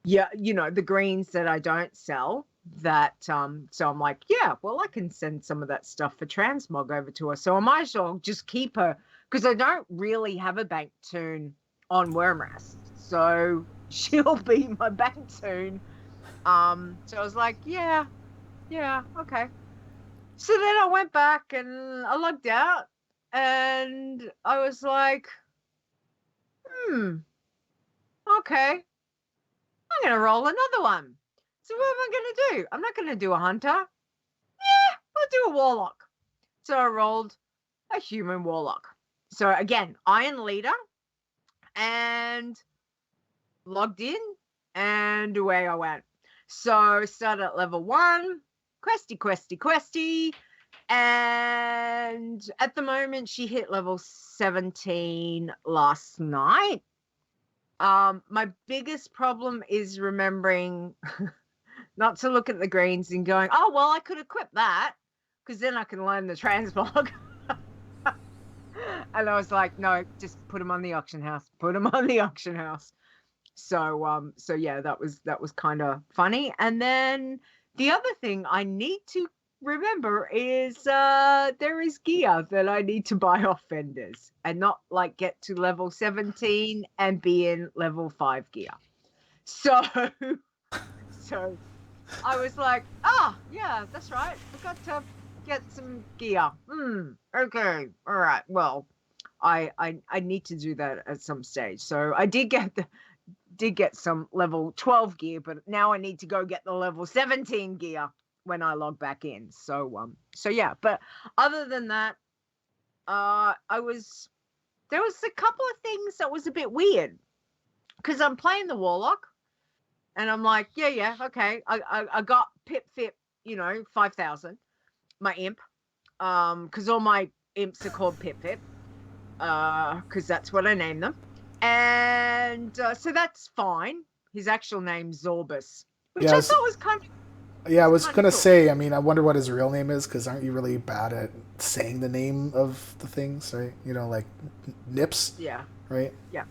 you know, the greens that I don't sell. That, so I'm like, yeah, well, I can send some of that stuff for transmog over to her. So I might as well just keep her, because I don't really have a bank toon on Wormrest. So she'll be my bank toon. So I was like, yeah, okay. So then I went back and I logged out and I was like, okay, I'm going to roll another one. So what am I going to do? I'm not going to do a hunter. Yeah, I'll do a warlock. So I rolled a human warlock. So again, Iron Leader, and logged in, and away I went. So started at level 1, questy, and at the moment she hit level 17 last night. My biggest problem is remembering not to look at the greens and going, oh, well, I could equip that, because then I can learn the transmog. And I was like, no, just put them on the auction house. So yeah, that was kind of funny. And then the other thing I need to remember is there is gear that I need to buy off vendors and not like get to level 17 and be in level 5 gear. So I was like, yeah, that's right. I got to get some gear. Okay, all right. Well, I need to do that at some stage. So I did get some level 12 gear, but now I need to go get the level 17 gear when I log back in. So yeah, but other than that, there was a couple of things that was a bit weird, because I'm playing the warlock and I'm like, yeah, okay. I got pip 5,000, my imp, because all my imps are called pip, because that's what I named them. And so that's fine. His actual name's Zorbus, which I thought was kind of... Yeah, I was going to say, I mean, I wonder what his real name is, because aren't you really bad at saying the name of the things, right? You know, like Nips? Yeah. Right? Yeah.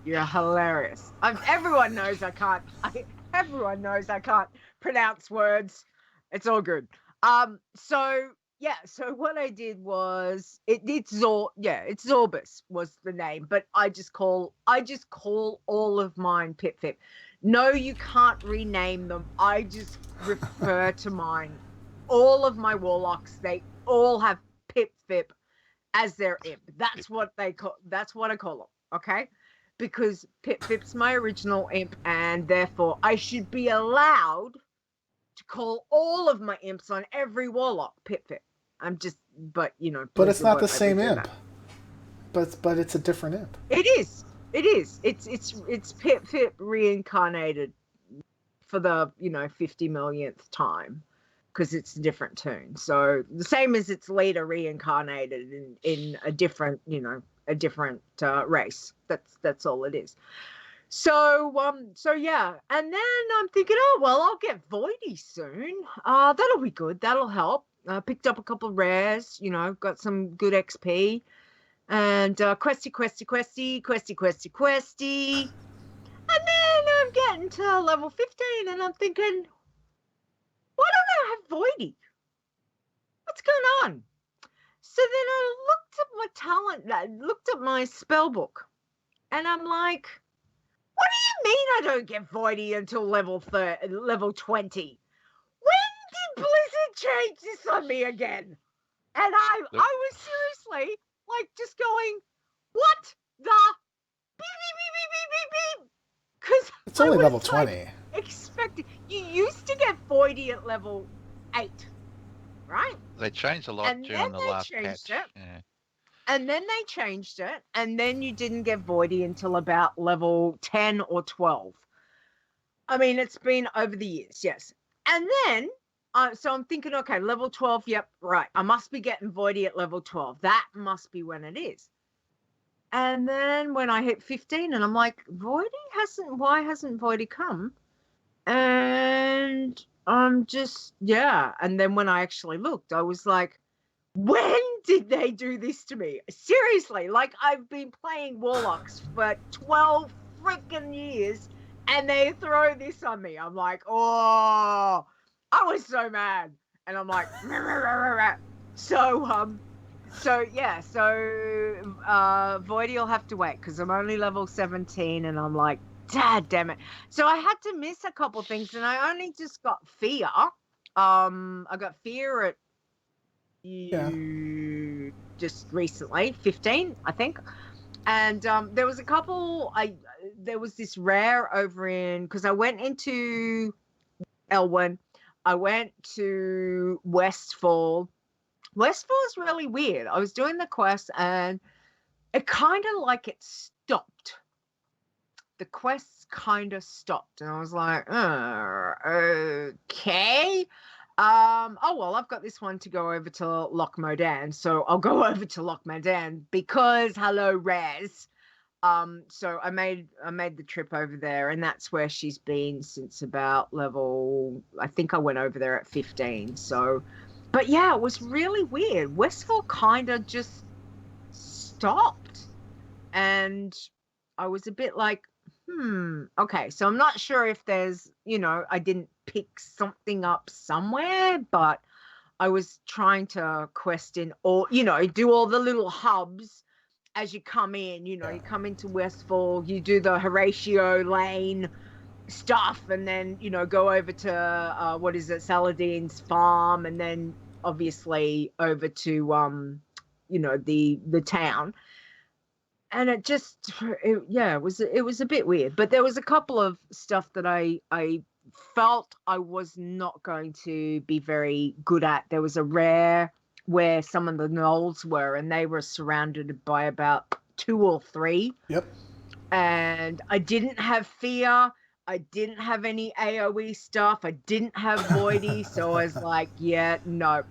You're hilarious. Everyone knows I can't. Everyone knows I can't pronounce words. It's all good. So yeah. So what I did was it's Zorbus was the name, but I just call all of mine Pip Pip. No, you can't rename them. I just refer to mine. All of my warlocks, they all have Pip Pip as their imp. That's what I call them. Okay, because Pip Pip's my original imp, and therefore I should be allowed to call all of my imps on every warlock Pip Pip. But But it's Blizzard not won't the let me same do imp. that. But it's a different imp. It is. It's Pip Pip reincarnated for the 50 millionth time, because it's a different tune. So the same as it's Leeta reincarnated in a different race. That's all it is. So yeah, and then I'm thinking, oh well, I'll get Voidy soon. That'll be good. That'll help. Picked up a couple of rares. Got some good XP, and questy. And then I'm getting to level 15, and I'm thinking, why don't I have Voidy? What's going on? So then I looked at my talent, I looked at my spell book, and I'm like, what do you mean I don't get Voidy until level 20? When did Blizzard change this on me again? And I was seriously like just going, what the beep? Because It's only I was level like, 20. expecting. You used to get Voidy at level 8, right? They changed a lot And during then the they last changed patch. it. Yeah. And then they changed it, and then you didn't get Voidy until about level 10 or 12. I mean, it's been over the years, yes. And then, so I'm thinking, okay, level 12, yep, right. I must be getting Voidy at level 12. That must be when it is. And then when I hit 15, and I'm like, why hasn't Voidy come? And I'm just, yeah. And then when I actually looked, I was like, when did they do this to me? Seriously, like I've been playing Warlocks for 12 freaking years, and they throw this on me. I'm like, oh, I was so mad. And I'm like, so Voidy will have to wait because I'm only level 17, and I'm like, dad damn it. So I had to miss a couple things, and I only just got Fear. I got Fear at just recently, 15, I think. And there was a couple. There was this rare over in, because I went into Elwyn, I went to Westfall. Westfall is really weird. I was doing the quest, and it kind of like it stopped. The quests kind of stopped, and I was like, okay. Oh well, I've got this one to go over to Loch Modan, so I'll go over to Loch Modan because hello, Raz. So I made the trip over there, and that's where she's been since about level. I think I went over there at 15. So, but yeah, it was really weird. Westfall kind of just stopped, and I was a bit like, okay, so I'm not sure if there's, I didn't pick something up somewhere, but I was trying to question or, do all the little hubs as you come in, you come into Westfall, you do the Horatio Lane stuff, and then, go over to, Saladin's farm, and then obviously over to, the town. And it just, it was a bit weird, but there was a couple of stuff that I felt I was not going to be very good at. There was a rare where some of the gnolls were, and they were surrounded by about 2 or 3. Yep. And I didn't have Fear. I didn't have any AoE stuff. I didn't have Voidy. So I was like, yeah, no,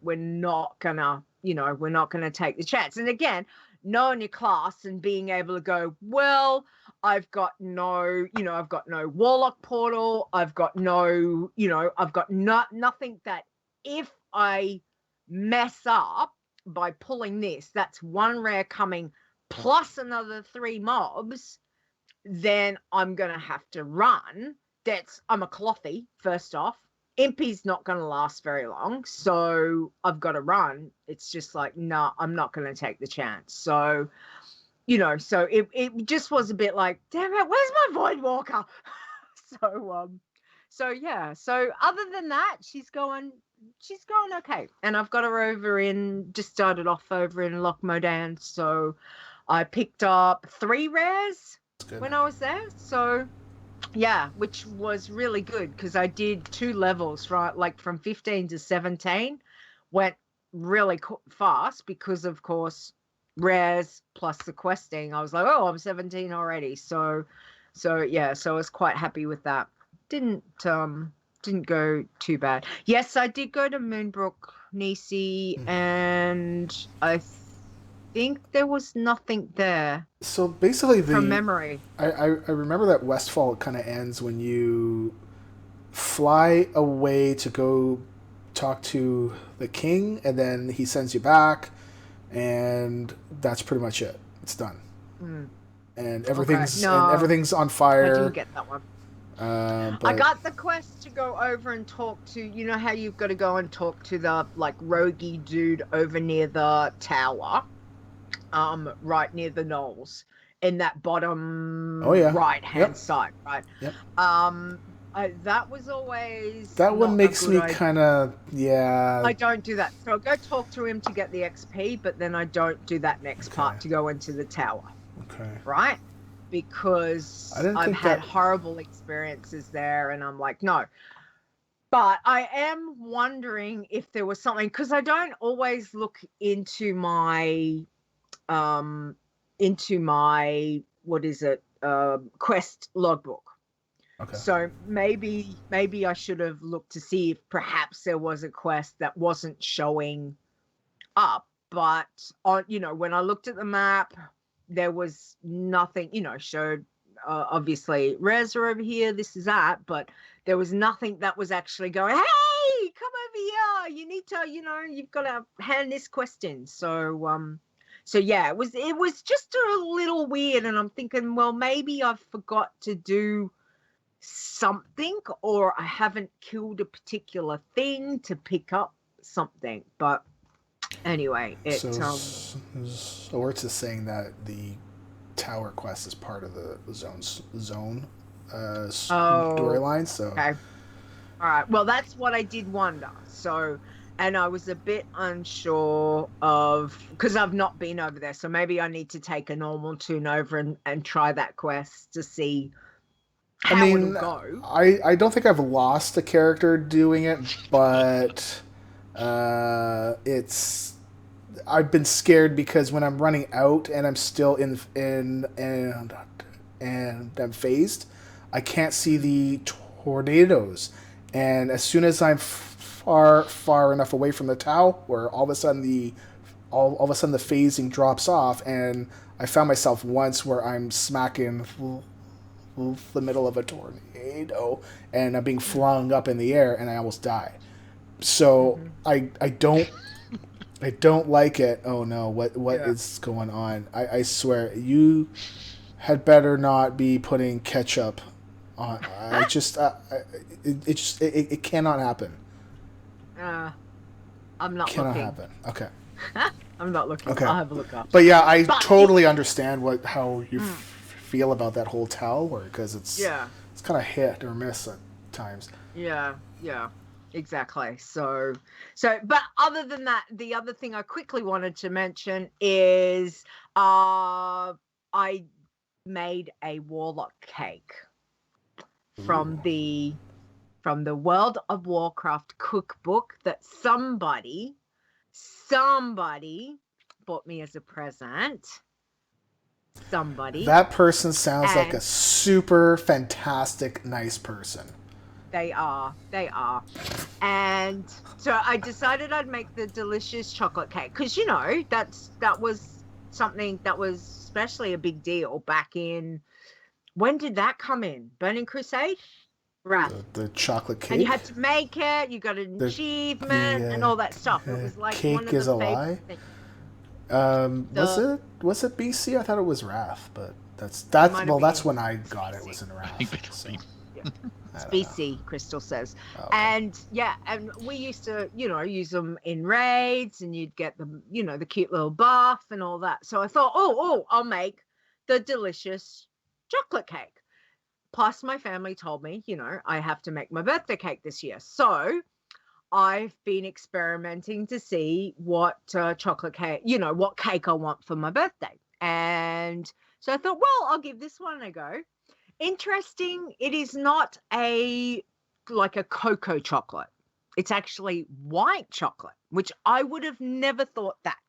we're not gonna, we're not gonna take the chance. And again, knowing your class and being able to go, well, I've got no Warlock portal. I've got no, I've got nothing that if I mess up by pulling this, that's 1 rare coming plus another 3 mobs. then I'm going to have to run. I'm a clothy, first off. Impy's not going to last very long, so I've got to run. It's just like, no, I'm not going to take the chance. So, so it just was a bit like, damn it, where's my Void Walker? So yeah. So other than that, she's going okay. And I've got her just started off over in Loch Modan. So I picked up 3 rares when I was there. So yeah, which was really good because I did 2 levels, right? Like from 15 to 17, went really fast because, of course, rares plus the questing. I was like, oh, I'm 17 already. So yeah, so I was quite happy with that. Didn't go too bad. Yes, I did go to Moonbrook, Nisi, and I think there was nothing there. So basically, from memory, I remember that Westfall kind of ends when you fly away to go talk to the king, and then he sends you back, and that's pretty much it. It's done, and everything's on fire. I didn't get that one. But I got the quest to go over and talk to, you know how you've got to go and talk to the like roguey dude over near the tower, right near the knolls in that bottom right hand side, right? Yep. That was always that one makes me kind of I don't do that. So I go talk to him to get the XP, but then I don't do that next part to go into the tower. Okay. Right? Because I've had horrible experiences there, and I'm like, no. But I am wondering if there was something, because I don't always look into my quest logbook. Okay. So maybe I should have looked to see if perhaps there was a quest that wasn't showing up. But when I looked at the map, there was nothing, showed obviously rares are over here, this is that, but there was nothing that was actually going, hey, come over here, you need to, you've got to hand this quest in. So yeah, it was just a little weird, and I'm thinking, well, maybe I forgot to do something, or I haven't killed a particular thing to pick up something. But anyway, so we're just saying that the tower quest is part of the zone storyline. So okay, all right. Well, that's what I did wonder. So, and I was a bit unsure of, because I've not been over there. So maybe I need to take a normal toon over and try that quest to see how it'll go. I don't think I've lost a character doing it, but I've been scared because when I'm running out and I'm still and I'm phased, I can't see the tornadoes, and as soon as I'm far enough away from the tower, all of a sudden the phasing drops off, and I found myself once where I'm smacking the middle of a tornado and I'm being flung up in the air and I almost die. So I don't like it. Oh no, what is going on? I swear you had better not be putting ketchup on. It cannot happen. I'm not cannot looking. happen. Okay. I'm not looking. Okay. I'll have a look up. But yeah, I totally understand how you feel about that whole tower, because it's kind of hit or miss at times. Yeah, exactly. So, but other than that, the other thing I quickly wanted to mention is I made a warlock cake from the World of Warcraft cookbook that somebody bought me as a present. That person sounds like a super fantastic, nice person. They are. And so I decided I'd make the delicious chocolate cake, because that was something that was especially a big deal back in, when did that come in? Burning Crusade? Wrath. The chocolate cake. And you had to make it, you got an achievement and all that stuff. It was like cake one of the is a lie. things. Was it BC? I thought it was Wrath, but That's might have that's been when I got it. Was in Wrath. So, Yeah. I don't know. Species, Crystal says. Oh, okay. And yeah, and we used to, use them in raids, and you'd get them, the cute little buff and all that. So I thought, I'll make the delicious chocolate cake. Plus, my family told me, I have to make my birthday cake this year. So I've been experimenting to see what chocolate cake, what cake I want for my birthday. And so I thought, well, I'll give this one a go. Interesting, it is not like a cocoa chocolate. It's actually white chocolate, which I would have never thought that.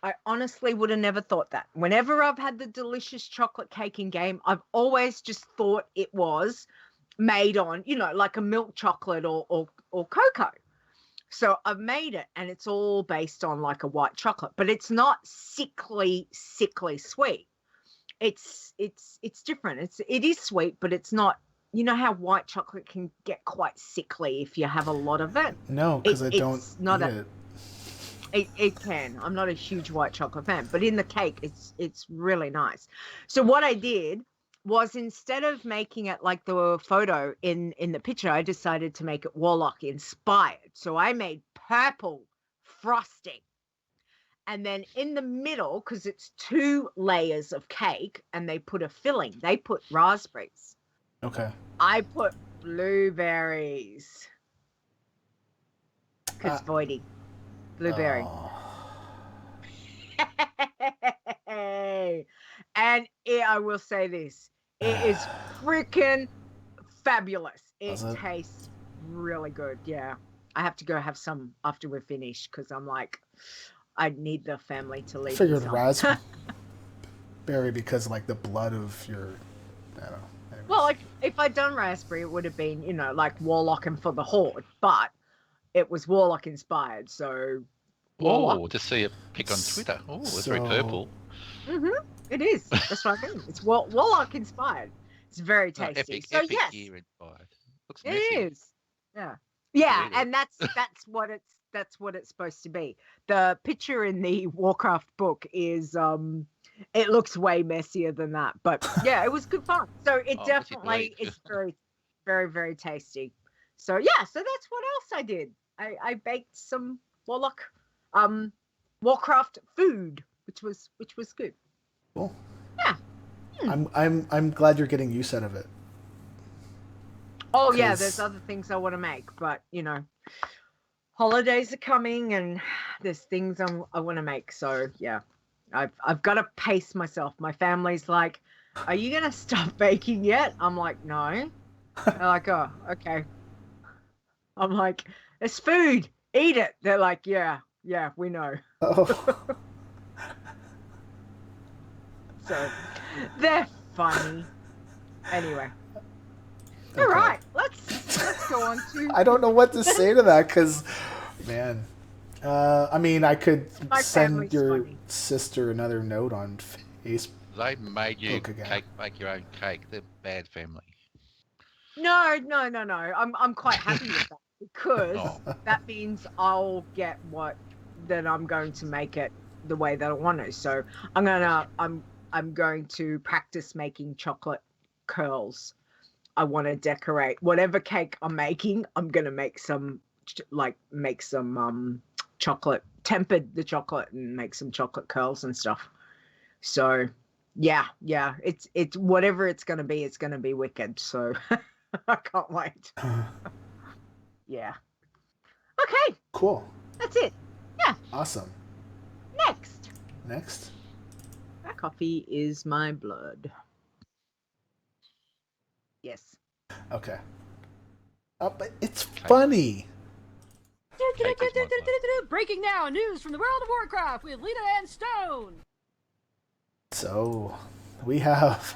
I honestly would have never thought that. Whenever I've had the delicious chocolate cake in game, I've always just thought it was made on, like a milk chocolate or cocoa. So I've made it, and it's all based on like a white chocolate, but it's not sickly sweet. It's different. It is sweet, but it's not. You know how white chocolate can get quite sickly if you have a lot of it. No, because I don't eat it. It can. I'm not a huge white chocolate fan, but in the cake, it's really nice. So what I did was, instead of making it like the photo in the picture, I decided to make it Warlock inspired. So I made purple frosting. And then in the middle, because it's 2 layers of cake, and they put a filling, they put raspberries. Okay. I put blueberries. Because Voidy. Blueberry. Oh. And I will say this. It is freaking fabulous. It tastes really good. Yeah. I have to go have some after we're finished, because I'm like, I need the family to leave. I figured raspberry because like the blood of your, I don't know. Anyways. Well, like if I'd done raspberry, it would have been, like Warlock and for the Horde, but it was Warlock inspired. So. Warlock. Oh, to see a pic on Twitter. Oh, it's very purple. It is. That's what I mean. It's Warlock inspired. It's very tasty. Epic yes, gear inspired. Looks it messy. is. Yeah. Yeah, Really? and that's what it's supposed to be. The picture in the Warcraft book is it looks way messier than that, but yeah, it was good fun. So it definitely is very, very, very tasty. So yeah, so that's what else I did. I baked some Warcraft food, which was good. Cool. Yeah. I'm glad you're getting use out of it. Oh yeah, there's other things I want to make, but holidays are coming, and there's things I want to make. So yeah, I've got to pace myself. My family's like, "Are you gonna stop baking yet?" I'm like, "No." They're like, "Oh, okay." I'm like, "It's food. Eat it." They're like, "Yeah, we know." Oh. So they're funny. Anyway. Okay. All right, let's go on to. I don't know what to say to that, because, man, I mean, I could send your sister another note on Facebook. They made you make your own cake. They're bad family. No. I'm quite happy with that, because that means I'll get that I'm going to make it the way that I want to. So I'm going to practice making chocolate curls. I want to decorate whatever cake I'm making. I'm gonna make some chocolate, tempered the chocolate, and make some chocolate curls and stuff. So yeah, it's whatever it's gonna be wicked. So I can't wait. Yeah. Okay. Cool. That's it. Yeah. Awesome. Next. That coffee is my blood. Yes. Okay. But it's funny. Breaking now, news from the World of Warcraft with Leeta and Stone. So, we have...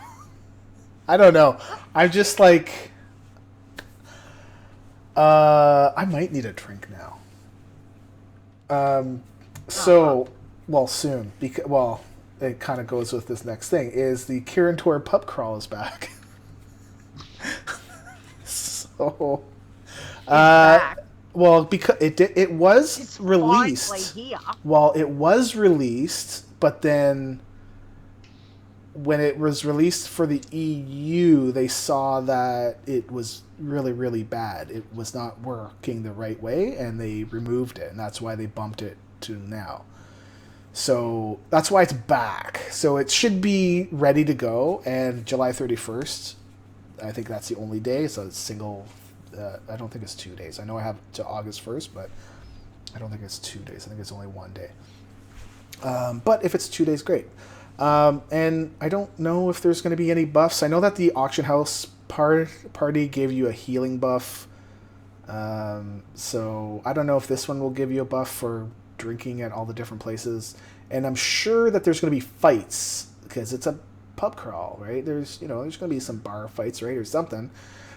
I don't know. I'm just like... I might need a drink now. Well, soon. Well, it kind of goes with this next thing, is the Kirin Tor Pub Crawl is back. So, well, because it was released. Here. Well, it was released, but then when it was released for the EU, they saw that it was really, really bad. It was not working the right way, and they removed it, and that's why they bumped it to now. So that's why it's back. So it should be ready to go, and July 31st, I think that's the only day. So it's single. I don't think it's 2 days. I know I have to August 1st, but I don't think it's 2 days. I think it's only 1 day. But if it's 2 days, great. And I don't know if there's going to be any buffs. I know that the auction house party gave you a healing buff. So I don't know if this one will give you a buff for drinking at all the different places. And I'm sure that there's going to be fights because it's a pub crawl, right? There's going to be some bar fights, right? Or something.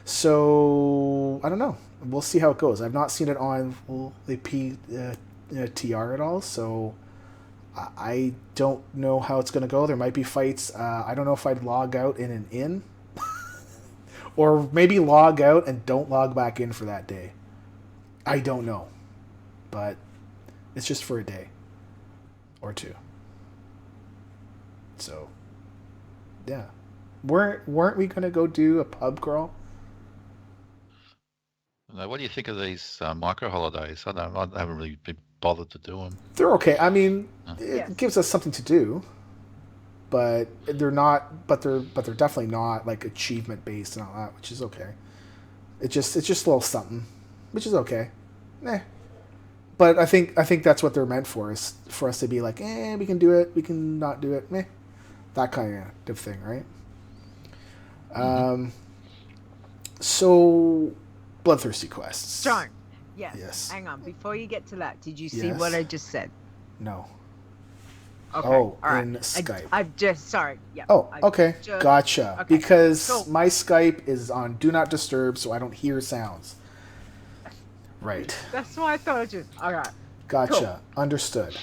So I don't know. We'll see how it goes. I've not seen it on the TR at all. So I don't know how it's going to go. There might be fights. I don't know if I'd log out in an inn. Or maybe log out and don't log back in for that day. I don't know. But it's just for a day. Or two. So, yeah. Weren't we going to go do a pub crawl? What do you think of these micro holidays? I haven't really been bothered to do them. They're okay. I mean, it Yes. gives us something to do, but they're not. But they're definitely not like achievement based and all that, which is okay. It's just a little something, which is okay. But I think that's what they're meant for, is for us to be like, we can do it, we can not do it, that kind of thing, right? So, bloodthirsty quests. John. Yes. Yes. Hang on. Before you get to that, did you see Yes. what I just said? No. Okay. Oh, all right. in Skype. I've just sorry. Yeah. Oh, I okay. just- Gotcha. okay, Because cool. my Skype is on Do Not Disturb, so I don't hear sounds. Right. That's why I thought I just. All right. Gotcha. Understood.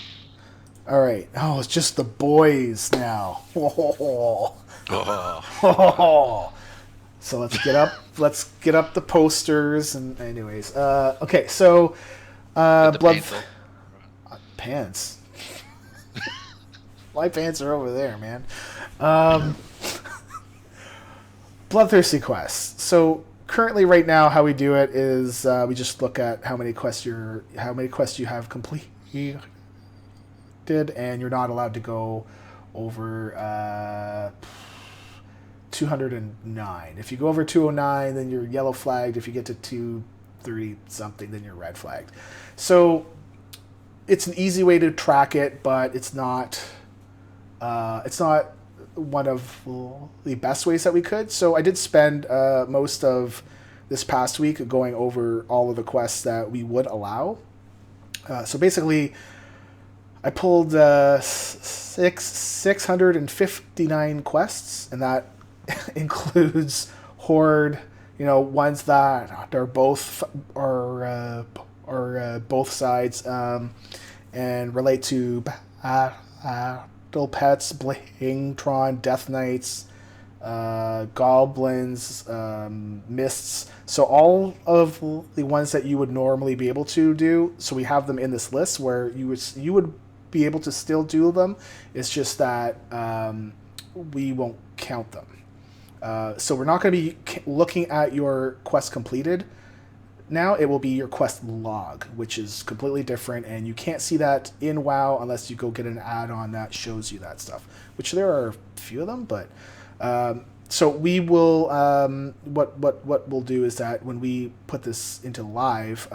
All right. Oh, it's just the boys now. So let's get up. Let's get up the posters. And anyways, okay. So, Get the blood paint though. pants. My pants are over there, man. Bloodthirsty quests. So currently, right now, how we do it is we just look at how many quests you have completed, and you're not allowed to go over 209. If you go over 209, then you're yellow flagged. If you get to 230 something, then you're red flagged. So it's an easy way to track it, but it's not one of the best ways that we could. So I did spend most of this past week going over all of the quests that we would allow. So basically, I pulled 659 quests, and that includes Horde, ones that are both both sides, and relate to battle pets, Blingtron, Death Knights, goblins, mists. So all of the ones that you would normally be able to do. So we have them in this list where you would be able to still do them. It's just that we won't count them. So we're not going to be looking at your quest completed. Now it will be your quest log, which is completely different, and you can't see that in WoW unless you go get an add-on that shows you that stuff, which there are a few of them, but so we will what we'll do is that when we put this into live,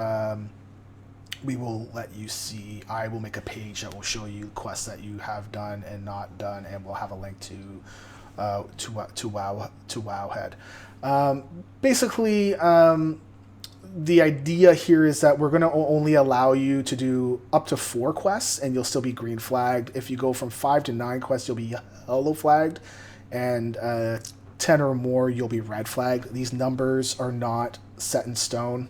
we will let you see. I will make a page that will show you quests that you have done and not done, and we'll have a link to Wowhead. Basically, the idea here is that we're going to only allow you to do up to 4 quests, and you'll still be green flagged. If you go from 5 to 9 quests, you'll be yellow flagged, and 10 or more, you'll be red flagged. These numbers are not set in stone.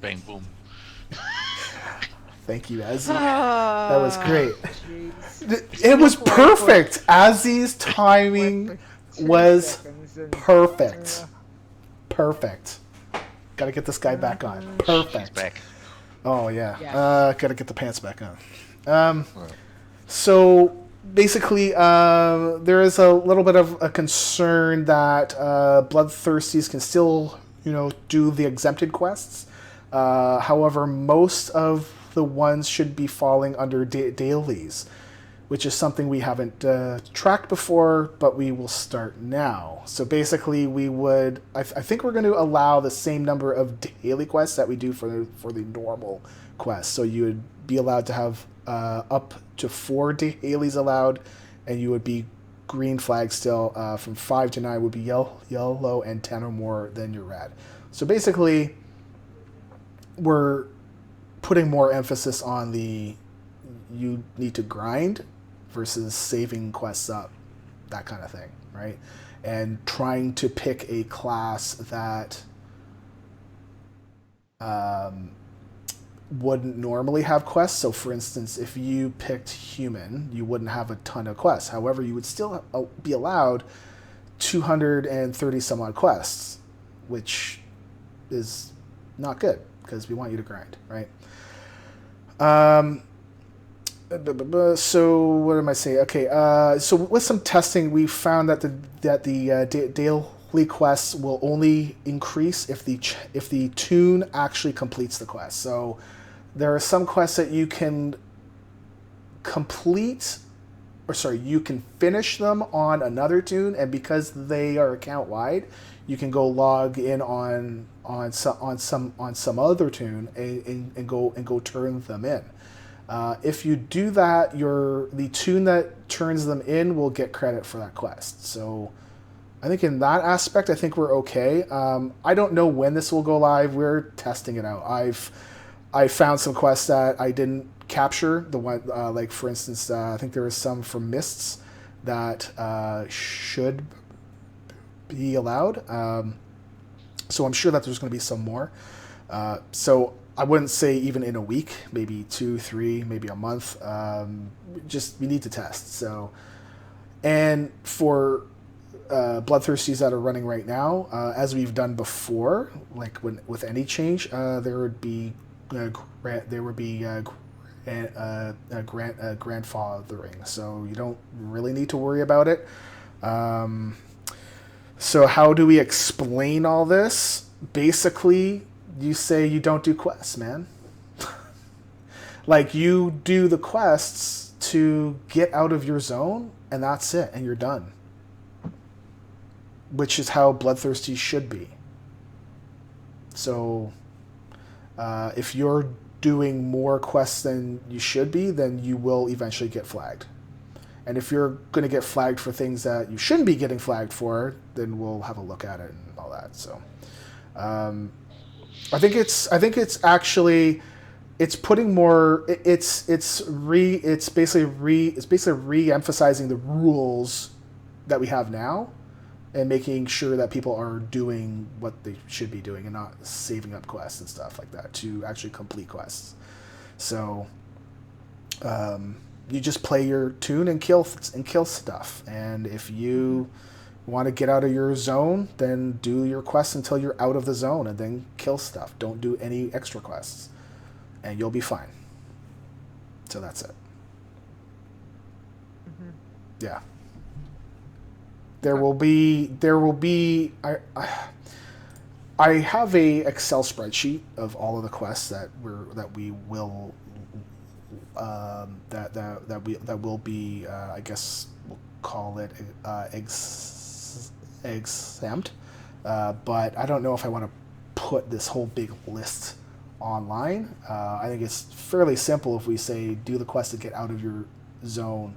Bang boom. Thank you, Azzy. That was great. Jeez. It was perfect. Azzy's timing was perfect. Perfect. Gotta get this guy back on. He's Perfect. back. Oh, yeah. Yeah. Gotta get the pants back on. So, basically, there is a little bit of a concern that bloodthirsties can still, do the exempted quests. However, most of the ones should be falling under dailies, which is something we haven't tracked before, but we will start now. So basically, we would, I think we're going to allow the same number of daily quests that we do for the normal quests. So you would be allowed to have up to 4 dailies allowed, and you would be green flag still. From 5 to 9 would be yellow, and 10 or more, then you're red. So basically, we're putting more emphasis on the you need to grind versus saving quests up, that kind of thing, right? And trying to pick a class that wouldn't normally have quests. So for instance, if you picked human, you wouldn't have a ton of quests. However, you would still be allowed 230 some odd quests, which is not good because we want you to grind, right? So what am I saying? Okay, so with some testing, we found that the daily quests will only increase if the toon actually completes the quest. So there are some quests that you can complete, you can finish them on another toon, and because they are account wide, you can go log in on some other toon and go turn them in. If you do that, the toon that turns them in will get credit for that quest. So I think in that aspect, I think we're okay. I don't know when this will go live. We're testing it out. I found some quests that I didn't capture. The one, like for instance, I think there was some from Mists that should be allowed. So I'm sure that there's going to be some more. So I wouldn't say even in a week, maybe 2, 3, maybe a month. We need to test. So, and for bloodthirsties that are running right now, as we've done before, like with any change, there would be grandfathering. So you don't really need to worry about it. So how do we explain all this? Basically, you say you don't do quests, man. Like, you do the quests to get out of your zone, and that's it, and you're done. Which is how bloodthirsty should be. So, if you're doing more quests than you should be, then you will eventually get flagged. And if you're going to get flagged for things that you shouldn't be getting flagged for, then we'll have a look at it and all that. So, I think it's actually, it's putting more, it's basically re-emphasizing the rules that we have now, and making sure that people are doing what they should be doing and not saving up quests and stuff like that to actually complete quests. So, you just play your toon and kill stuff. And if you want to get out of your zone, then do your quests until you're out of the zone, and then kill stuff. Don't do any extra quests, and you'll be fine. So that's it. Mm-hmm. Yeah. There will be. I have a Excel spreadsheet of all of the quests that we will be I guess we'll call it exempt, but I don't know if I want to put this whole big list online. I think it's fairly simple if we say do the quest to get out of your zone,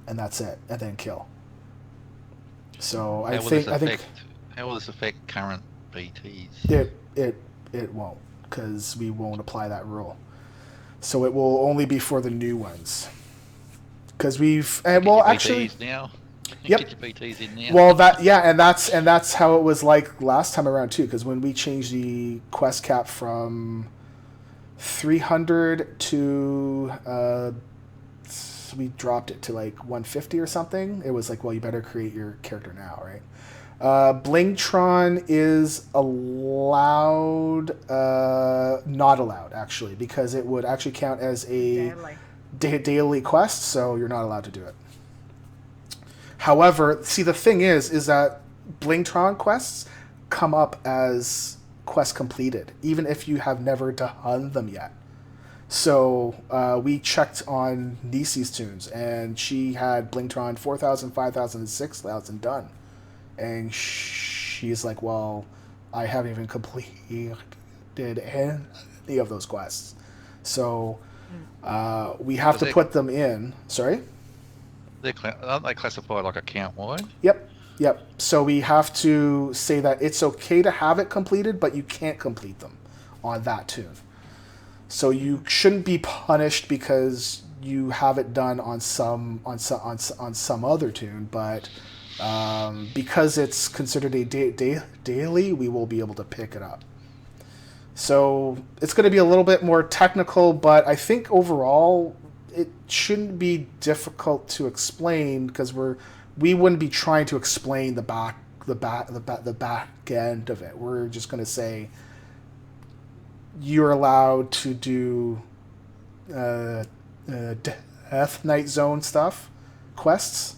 and that's it, and then kill. So I think how will this affect current BTs? It won't, because we won't apply that rule. So it will only be for the new ones. Because we've actually BTs now. Yep. Get your BTs in now. Well, and that's how it was like last time around too. Because when we changed the quest cap from 300 to we dropped it to like 150 or something. It was like, well, you better create your character now, right? Blingtron is allowed, not allowed actually, because it would actually count as a daily quest, so you're not allowed to do it. However, see, the thing is that Blingtron quests come up as quest completed, even if you have never done them yet. So we checked on Nisi's Toons, and she had Blingtron 4,000, 5,000, and 6,000 done. And she's like, well, I haven't even completed any of those quests. So we have to put them in. Sorry? Aren't they classified like account-wide? Yep. So we have to say that it's okay to have it completed, but you can't complete them on that Toon. So you shouldn't be punished because you have it done on some other Toon, but because it's considered a daily, we will be able to pick it up. So it's going to be a little bit more technical, but I think overall it shouldn't be difficult to explain because we wouldn't be trying to explain the back end of it. We're just going to say you're allowed to do Death Knight Zone stuff, quests,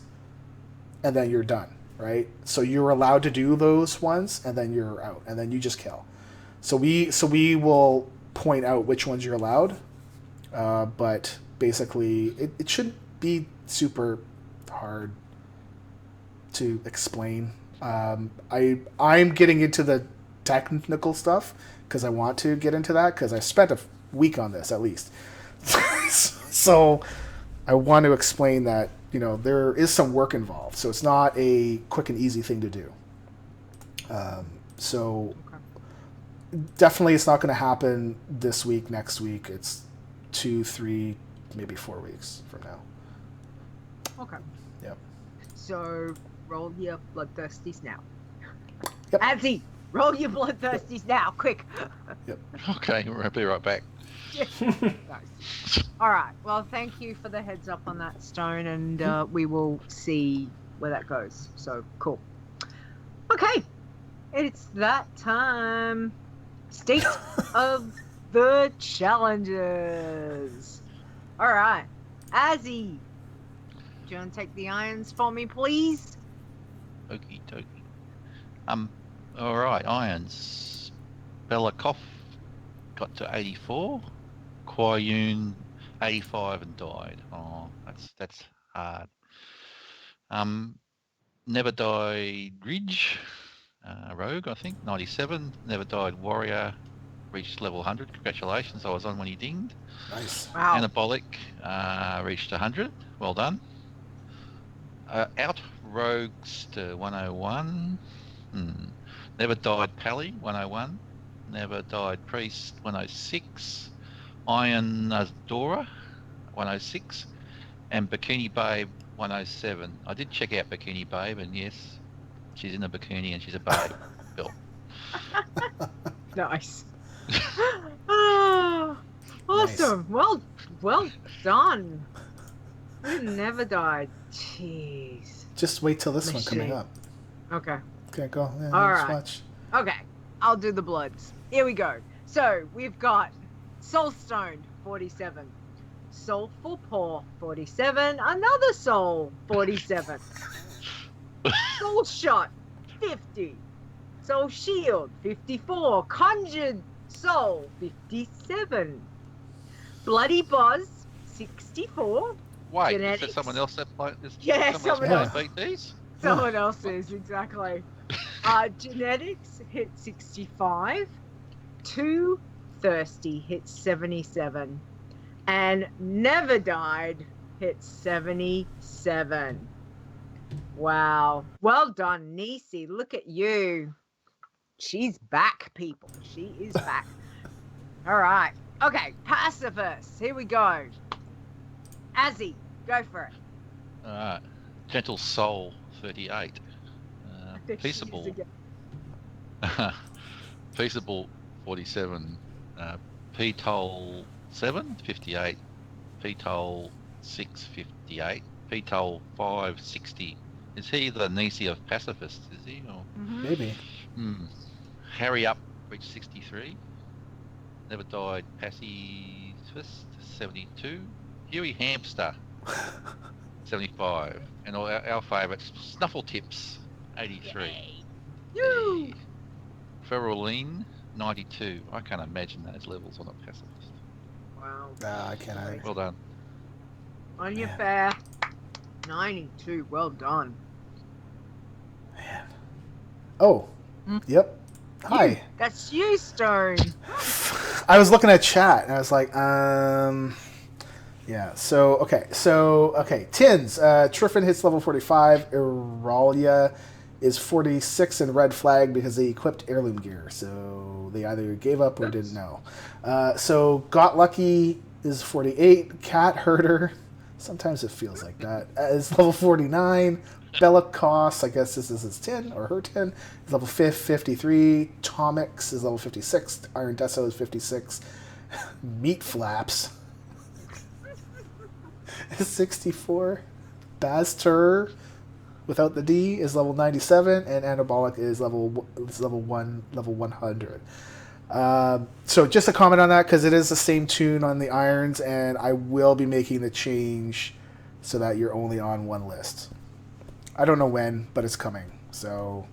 and then you're done, right? So you're allowed to do those ones, and then you're out, and then you just kill. So we will point out which ones you're allowed, but basically it shouldn't be super hard to explain. I'm getting into the technical stuff because I want to get into that because I spent a week on this at least. So I want to explain that, there is some work involved. So it's not a quick and easy thing to do. Definitely it's not going to happen this week, next week. It's 2, 3, maybe 4 weeks from now. Okay. Yep. So roll your bloodthirsties now. Yep. Azzy, roll your bloodthirsties now, quick. Yep. Okay, we'll be right back. Nice. All right. Well, thank you for the heads up on that, Stone, and we will see where that goes. So cool. Okay, it's that time. State of the challenges. All right, Azzy, do you want to take the irons for me, please? Okie dokie. All right, irons. Bellakoff got to 84. Quayun 85 and died. Oh, that's hard. Never Died Ridge, Rogue, I think, 97. Never Died Warrior, reached level 100. Congratulations, I was on when he dinged. Nice. Wow. Anabolic reached 100. Well done. Out Rogues to 101. Never Died Pally, 101. Never Died Priest, 106. Iron Dora, 106. And Bikini Babe, 107. I did check out Bikini Babe, and yes, she's in a bikini and she's a babe. Bill. Nice. Oh, awesome. Nice. Well done. You never died. Jeez. Just wait till this one coming Machine. up. Okay. Okay, go. Yeah, All just right. watch. Okay. I'll do the bloods. Here we go. So we've got Soulstone, 47. Soulful Paw, 47. Another Soul, 47. Soul Shot, 50. Soul Shield, 54. Conjured Soul, 57. Bloody Buzz, 64. Wait, Genetics? is there someone else that played this? Yeah, someone else. Beat these? Someone else is, exactly. Genetics hit 65. Too Thirsty hit 77. And Never Died hit 77. Wow. Well done, Nisi. Look at you. She's back, people. She is back. All right. Okay, Pacifist. Here we go. Azzy, go for it. All right. Gentle Soul, 38. There she is Peaceable. again. Peaceable, 47. P-Toll 7, 58. P-Toll 6, 58. P-Toll 5, 60. Is he the Nisi of pacifists, is he? Or... Maybe. Harry Up reached 63. Never Died Pacifist, 72. Huey Hamster, 75. And our favourites, Snuffle Tips, 83. You. Hey. Feroline, 92. I can't imagine those levels on a pacifist. Wow. I can't either. Well done. On your Man. fair. 92. Well done. Man. Oh, yep. Hi. You. That's you, Stone. I was looking at chat and I was like, yeah. So okay. Tins. Triffin hits level 45. Iralia is 46 in red flag because they equipped heirloom gear. So they either gave up or didn't know. So Got Lucky is 48. Cat Herder. Sometimes it feels like that. Is level 49. Bella Koss, I guess this is his 10 or her 10, is level 53. Tomix is level 56. Iron Deso is 56. Meat Flaps is 64. Baztur, without the D, is level 97, and Anabolic is level 100. So just a comment on that, because it is the same tune on the irons, and I will be making the change so that you're only on one list. I don't know when, but it's coming. So,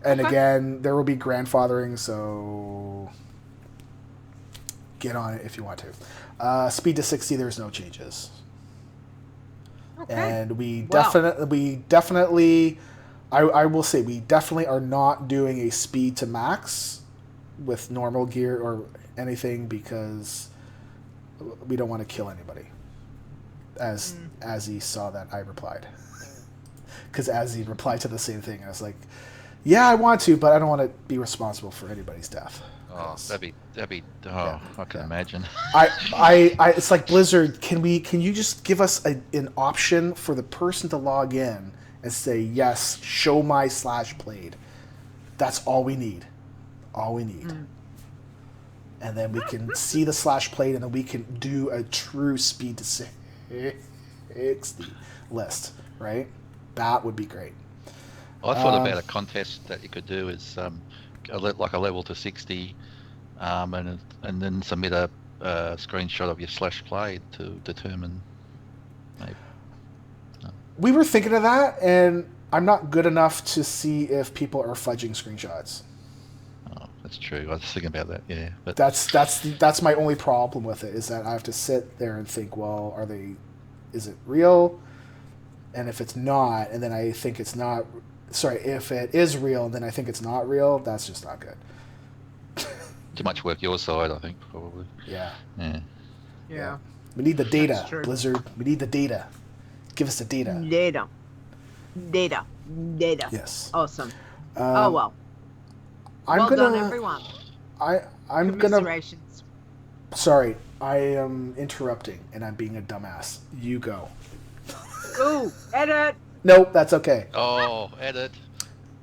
and again, there will be grandfathering, so get on it if you want to. Speed to 60, there's no changes. Okay. And we definitely, I will say, we definitely are not doing a speed to max with normal gear or anything because we don't want to kill anybody. As he saw that, I replied. Because Azzy replied to the same thing. I was like, yeah, I want to, but I don't want to be responsible for anybody's death. Oh, that'd be. Oh, I can imagine. I it's like Blizzard. Can you just give us an option for the person to log in and say yes, show my /played. That's all we need. And then we can see the /played, and then we can do a true speed to 60 list, right? That would be great. I thought about a contest that you could do is like a level to 60, and then submit a screenshot of your /play to determine. Maybe. We were thinking of that, and I'm not good enough to see if people are fudging screenshots. Oh, that's true. I was thinking about that. Yeah, but that's my only problem with it, is that I have to sit there and think, well, is it real? And if it's not, and then I think it's not, if it is real, and then I think it's not real, that's just not good. Too much work your side, I think, probably. Yeah. Yeah. We need the data, That's true. Blizzard. We need the data. Give us the data. Data. Yes. Awesome. Well. I'm Done, everyone. I'm gonna. Commiserations. Sorry, I am interrupting, and I'm being a dumbass. You go. Ooh, edit. Nope, that's okay. Oh, edit.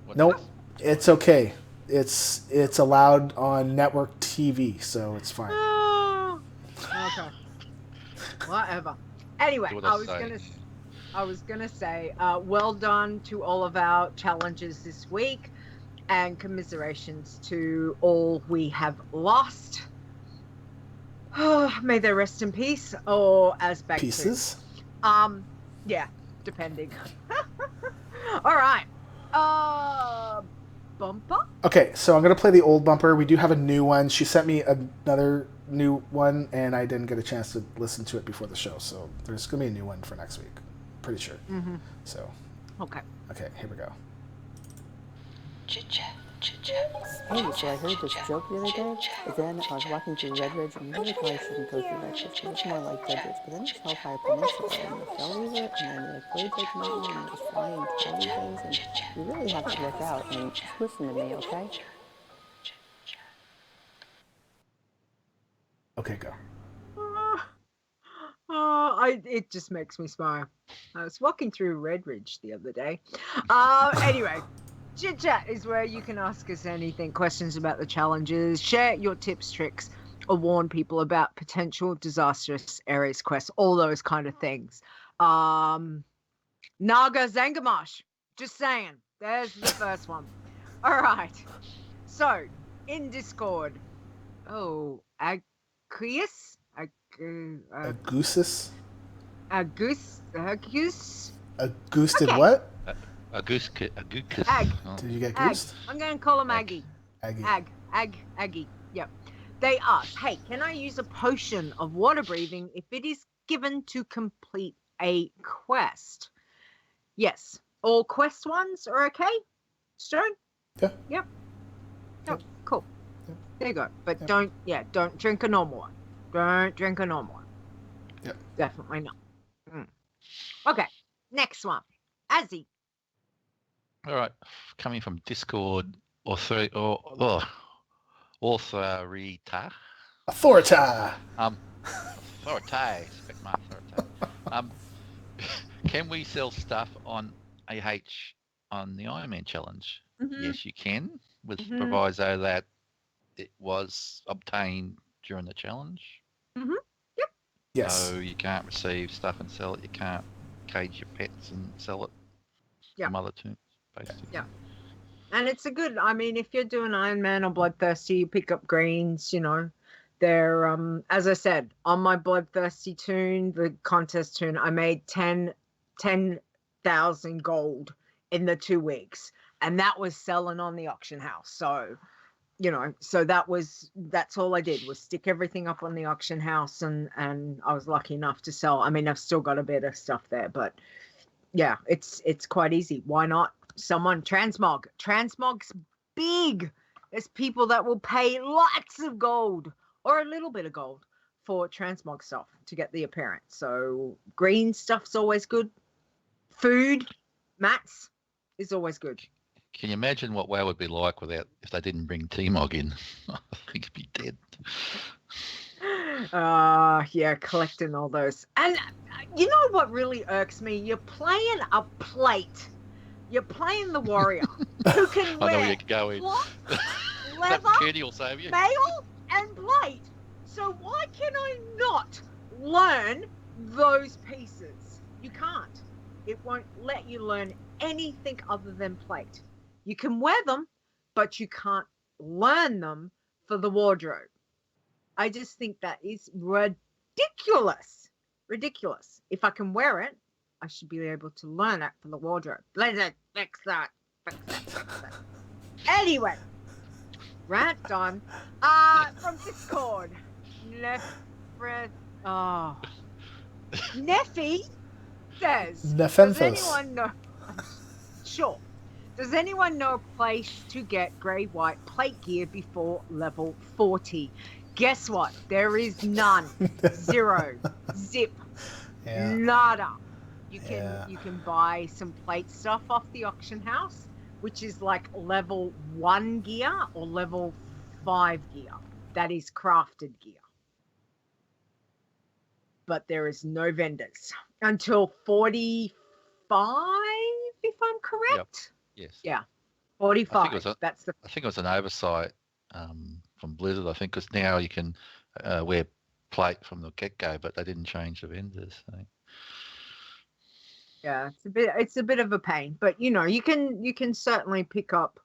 What's Nope, this? it's okay. It's allowed on network TV, so it's fine. Okay. Whatever. Anyway, Do what I I was gonna say, well done to all of our challenges this week, and commiserations to all we have lost. May they rest in peace, or as back Pieces. yeah, depending. All right. Bumper? Okay, so I'm going to play the old bumper. We do have a new one. She sent me another new one, and I didn't get a chance to listen to it before the show. So there's going to be a new one for next week. Pretty sure. Mm-hmm. So. Okay, here we go. Hey, so I heard this joke the other day, but then I was walking through Red Ridge, and you really probably shouldn't go through Red Ridge, because it's more like Red Ridge, but then it's Hellfire Peninsula, and you fell over it, and then the blades open at you, and you fly and throwing things, and you really have to look out. I mean, just listen to me, okay? Okay, go. it just makes me smile. I was walking through Red Ridge the other day. Anyway, Chit Chat is where you can ask us anything, questions about the challenges, share your tips, tricks, or warn people about potential disastrous areas quests, all those kind of things. Naga Zangamash, just saying. There's the first one. All right. So, in Discord, Aqueous? A goosis? a goose. A goose did Okay. what? A goose. Ag. Oh. Did you get Ag. goosed? I'm going to call him Ag. Aggie. Aggie. Aggie. Yep. They ask, hey, can I use a potion of water breathing if it is given to complete a quest? Yes. All quest ones are okay? Stone? Yeah. Yep. Yep. Cool. Yep. There you go. But Yep. don't drink a normal one. Don't drink a normal one. Yep. Definitely not. Okay. Next one. Azzy. All right. Coming from Discord authorita. Authorita. Authority. Respect my authority. Can we sell stuff on AH on the Iron Man challenge? Mhm. Yes, you can, with Mhm. proviso that it was obtained during the challenge. Yep. Yes. So you can't receive stuff and sell it. You can't cage your pets and sell it from other toons, basically. Yeah. And it's a good, I mean, if you're doing Iron Man or Bloodthirsty, you pick up greens, they're, as I said, on my Bloodthirsty toon, the contest toon, I made 10,000 gold in the 2 weeks. And that was selling on the auction house. So, so that's all I did was stick everything up on the auction house. And I was lucky enough to sell. I mean, I've still got a bit of stuff there, but yeah, it's quite easy. Why not? Transmog's big. There's people that will pay lots of gold or a little bit of gold for transmog stuff to get the appearance. So green stuff's always good. Food, mats is always good. Can you imagine what WoW would be like if they didn't bring T-Mog in? I think it'd be dead. Yeah, collecting all those. And you know what really irks me? You're playing a plate. You're playing the warrior who can I know where wear you're going. cloth, That leather, Kenny will save you. mail, and plate. So why can I not learn those pieces? You can't. It won't let you learn anything other than plate. You can wear them, but you can't learn them for the wardrobe. I just think that is ridiculous. Ridiculous. If I can wear it, I should be able to learn it for the wardrobe. Let's fix that. Anyway, rant done. From Discord. Neffy says, Nephenthos. does anyone know? Sure. Does anyone know a place to get grey white plate gear before level 40? Guess what? There is none. Zero. Zip. Yeah. Nada. You can buy some plate stuff off the auction house, which is like level 1 gear or level 5 gear. That is crafted gear. But there is no vendors until 45, if I'm correct. Yep. Yes. Yeah. 45. I think it was an oversight from Blizzard, I think, because now you can wear plate from the get-go, but they didn't change the vendors. So. Yeah, it's a bit of a pain, but you can certainly pick up.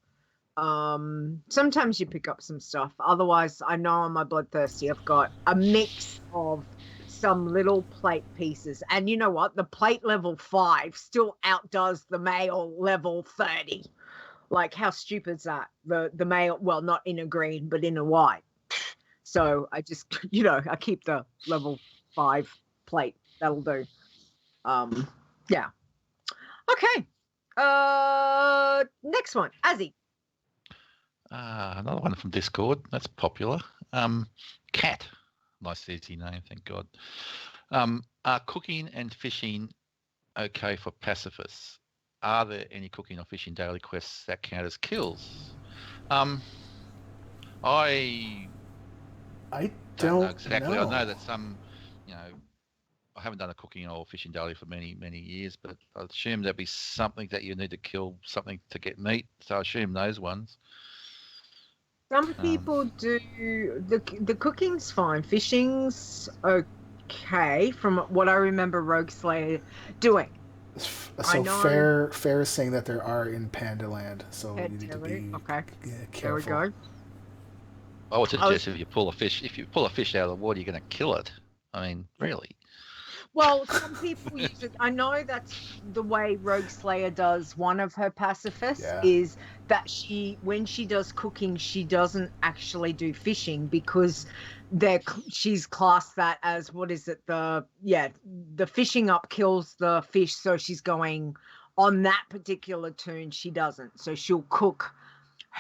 Sometimes you pick up some stuff. Otherwise, I know on my Bloodthirsty, I've got a mix of some little plate pieces, and you know what? The plate level 5 still outdoes the mail level 30. Like, how stupid is that? The mail, well, not in a green, but in a white. So I just, I keep the level 5 plate. That'll do. Yeah. Okay. Next one, Azzy. Another one from Discord. That's popular. Cat. Nice easy name, thank God. Are cooking and fishing okay for pacifists? Are there any cooking or fishing daily quests that count as kills? I don't know exactly. know. I know that some, I haven't done a cooking or fishing daily for many, many years, but I assume there'd be something that you need to kill something to get meat. So I assume those ones. Some people do the cooking's fine. Fishing's okay from what I remember Rogue Slayer doing. So fair is saying that there are in Pandaland, so you need to be careful. There we go. I would suggest if you pull a fish out of the water, you're going to kill it. I mean, really. Well, some people use it. I know that's the way Rogue Slayer does one of her pacifists Yeah. is that when she does cooking, she doesn't actually do fishing because she's classed that as, what is it? The fishing up kills the fish. So she's going on that particular tune. She doesn't. So she'll cook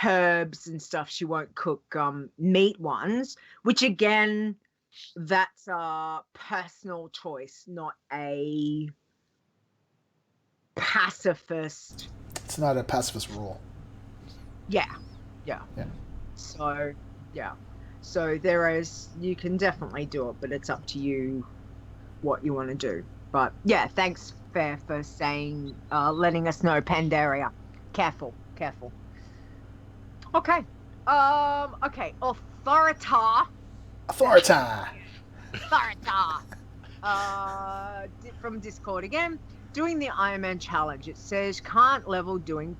herbs and stuff. She won't cook meat ones, which again, that's a personal choice, not a pacifist. It's not a pacifist rule. Yeah. So you can definitely do it, but it's up to you what you want to do. But yeah, thanks Fair for saying, letting us know, Pandaria. Careful. Okay. Okay. Authorita. From Discord again. Doing the Iron Man challenge. It says can't level doing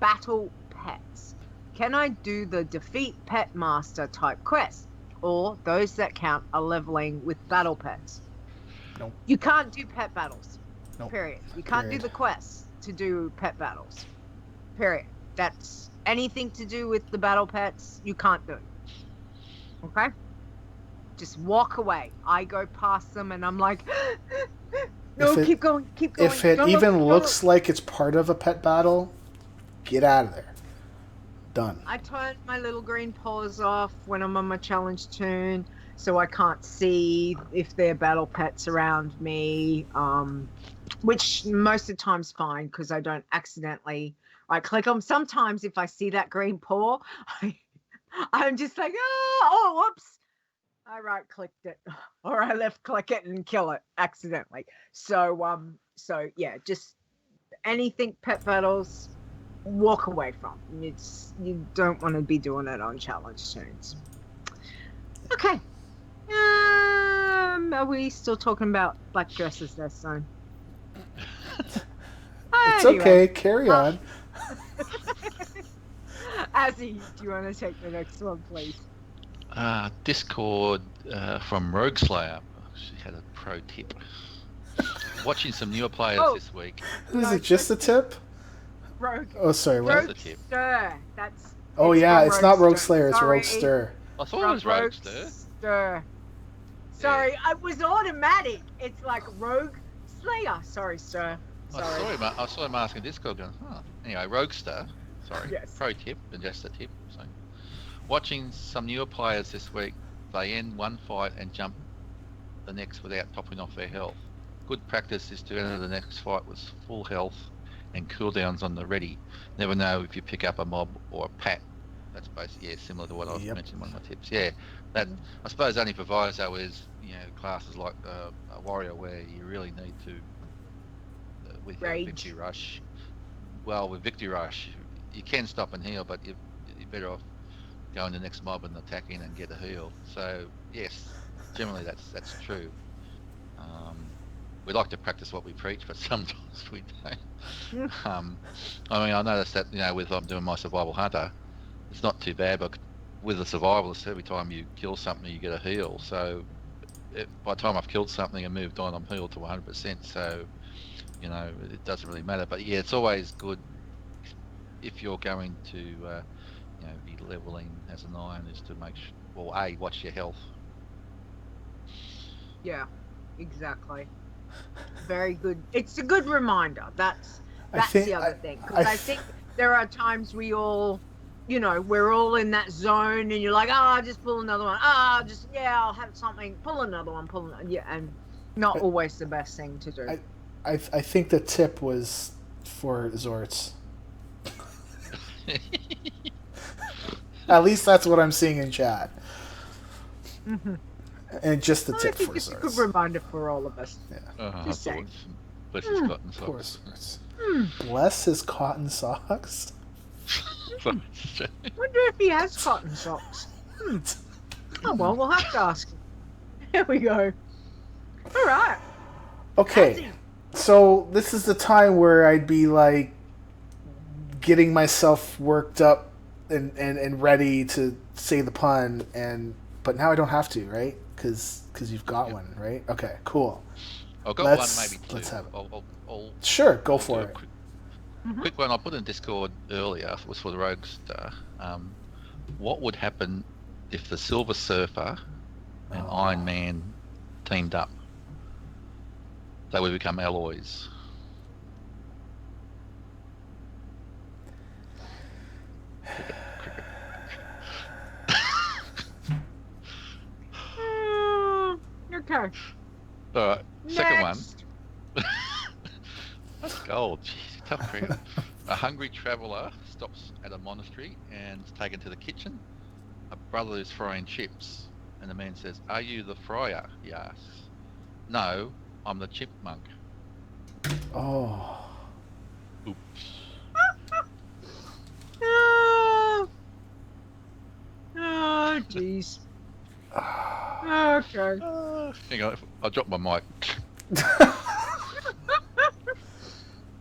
battle pets. Can I do the defeat pet master type quest? Or those that count are leveling with battle pets? Nope. You can't do pet battles. Nope. Period. You can't do the quests to do pet battles. Period. That's anything to do with the battle pets, you can't do. Okay? Just walk away. I go past them and I'm like, no, keep going. If it even looks like it's part of a pet battle, get out of there. Done. I turn my little green paws off when I'm on my challenge tune, so I can't see if there are battle pets around me, which most of the time's fine because I don't accidentally click them. Sometimes if I see that green paw, I'm just like, oh, whoops. I right-clicked it, or I left-click it and kill it accidentally. So yeah, just anything pet battles, walk away from. You don't want to be doing it on challenge tunes. Okay. Are we still talking about black dresses there, son? It's okay. Carry on. Azzy, do you want to take the next one, please? Discord from Rogue Slayer. She had a pro tip. Watching some newer players this week. Is it just a tip? Rogue. Oh, sorry. What? Rogue Stir. That's. Oh yeah, it's not Rogue Slayer. It's Rogue Stir. I thought it was Rogue Stir. Sorry, it was automatic. It's like Rogue Slayer. Sorry, Stir. Sorry. I saw him asking Discord going, Anyway, Rogue Stir. Sorry. Yes. Pro tip, and just a tip. So, watching some newer players this week, they end one fight and jump the next without topping off their health. Good practice is to enter the next fight with full health and cooldowns on the ready. Never know if you pick up a mob or a pat. That's basically similar to what I mentioned in one of my tips. Yeah, that I suppose only proviso is classes like a warrior where you really need to with Victory Rush. Well, with Victory Rush, you can stop and heal, but you're better off going the next mob and attacking and get a heal. So yes, generally that's true. We like to practice what we preach, but sometimes we don't. I mean, I noticed that with I'm doing my survival hunter, it's not too bad, but with a survivalist, every time you kill something, you get a heal. So by the time I've killed something and moved on, I'm healed to 100%. So it doesn't really matter. But yeah, it's always good if you're going to be leveling as an iron is to make sure, well, watch your health. Yeah, exactly. Very good. It's a good reminder. That's the other thing. Because I think there are times we all, we're all in that zone and you're like, just pull another one. I'll have something. Pull another one. Yeah, and not always the best thing to do. I think the tip was for Zorts. At least that's what I'm seeing in chat. Mm-hmm. And just the tip for Zorts. It's a good reminder for all of us. Yeah. Just saying. Bless his cotton socks. Bless his cotton socks? Wonder if he has cotton socks. Oh, well, we'll have to ask him. Here we go. All right. Okay. So this is the time where I'd be like getting myself worked up and ready to say the pun and but now I don't have to, right? Because you've got Yep. one, right? Okay, cool. I've got Let's- one, maybe two. let's have it. I'll Sure, go I'll for do a it. quick one I put in Discord earlier was for the Roguestar. What would happen if the Silver Surfer and Oh. Iron Man teamed up? They would become alloys. Cricket. Okay. All right, second one. Next. That's gold. Jeez, tough cricket. A hungry traveller stops at a monastery and is taken to the kitchen. A brother is frying chips, and the man says, "Are you the fryer?" He asks. "No, I'm the chipmunk." Oh. Oops. Oh, jeez. Okay. Hang on, I dropped my mic.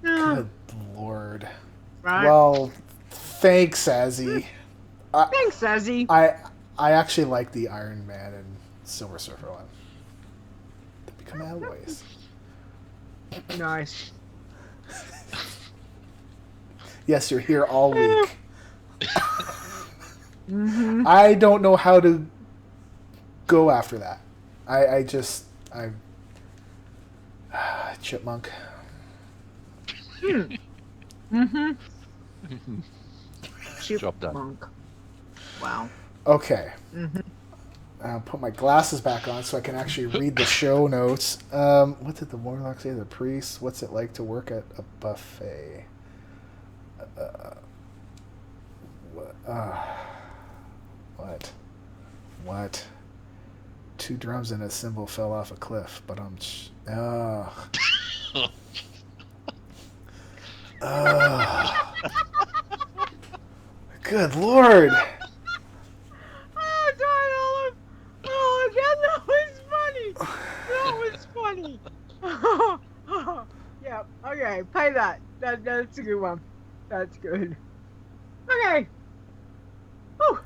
Good Lord. Right. Well, thanks, Azzy. Thanks, Azzy. I actually like the Iron Man and Silver Surfer one. They become alloys. Nice. Yes, you're here all week. Mm-hmm. I don't know how to go after that. I chipmunk. Mm-hmm. Job done. Chipmunk. Wow. Okay. Mm-hmm. I'll put my glasses back on so I can actually read the show notes. What did the warlock say? The priest? What's it like to work at a buffet? What? 2 drums and a cymbal fell off a cliff, but I'm... Good Lord! Oh, darn Olive! Oh, again, that was funny. That was funny. Yeah. Okay. Play that. That's a good one. That's good. Okay. Oh.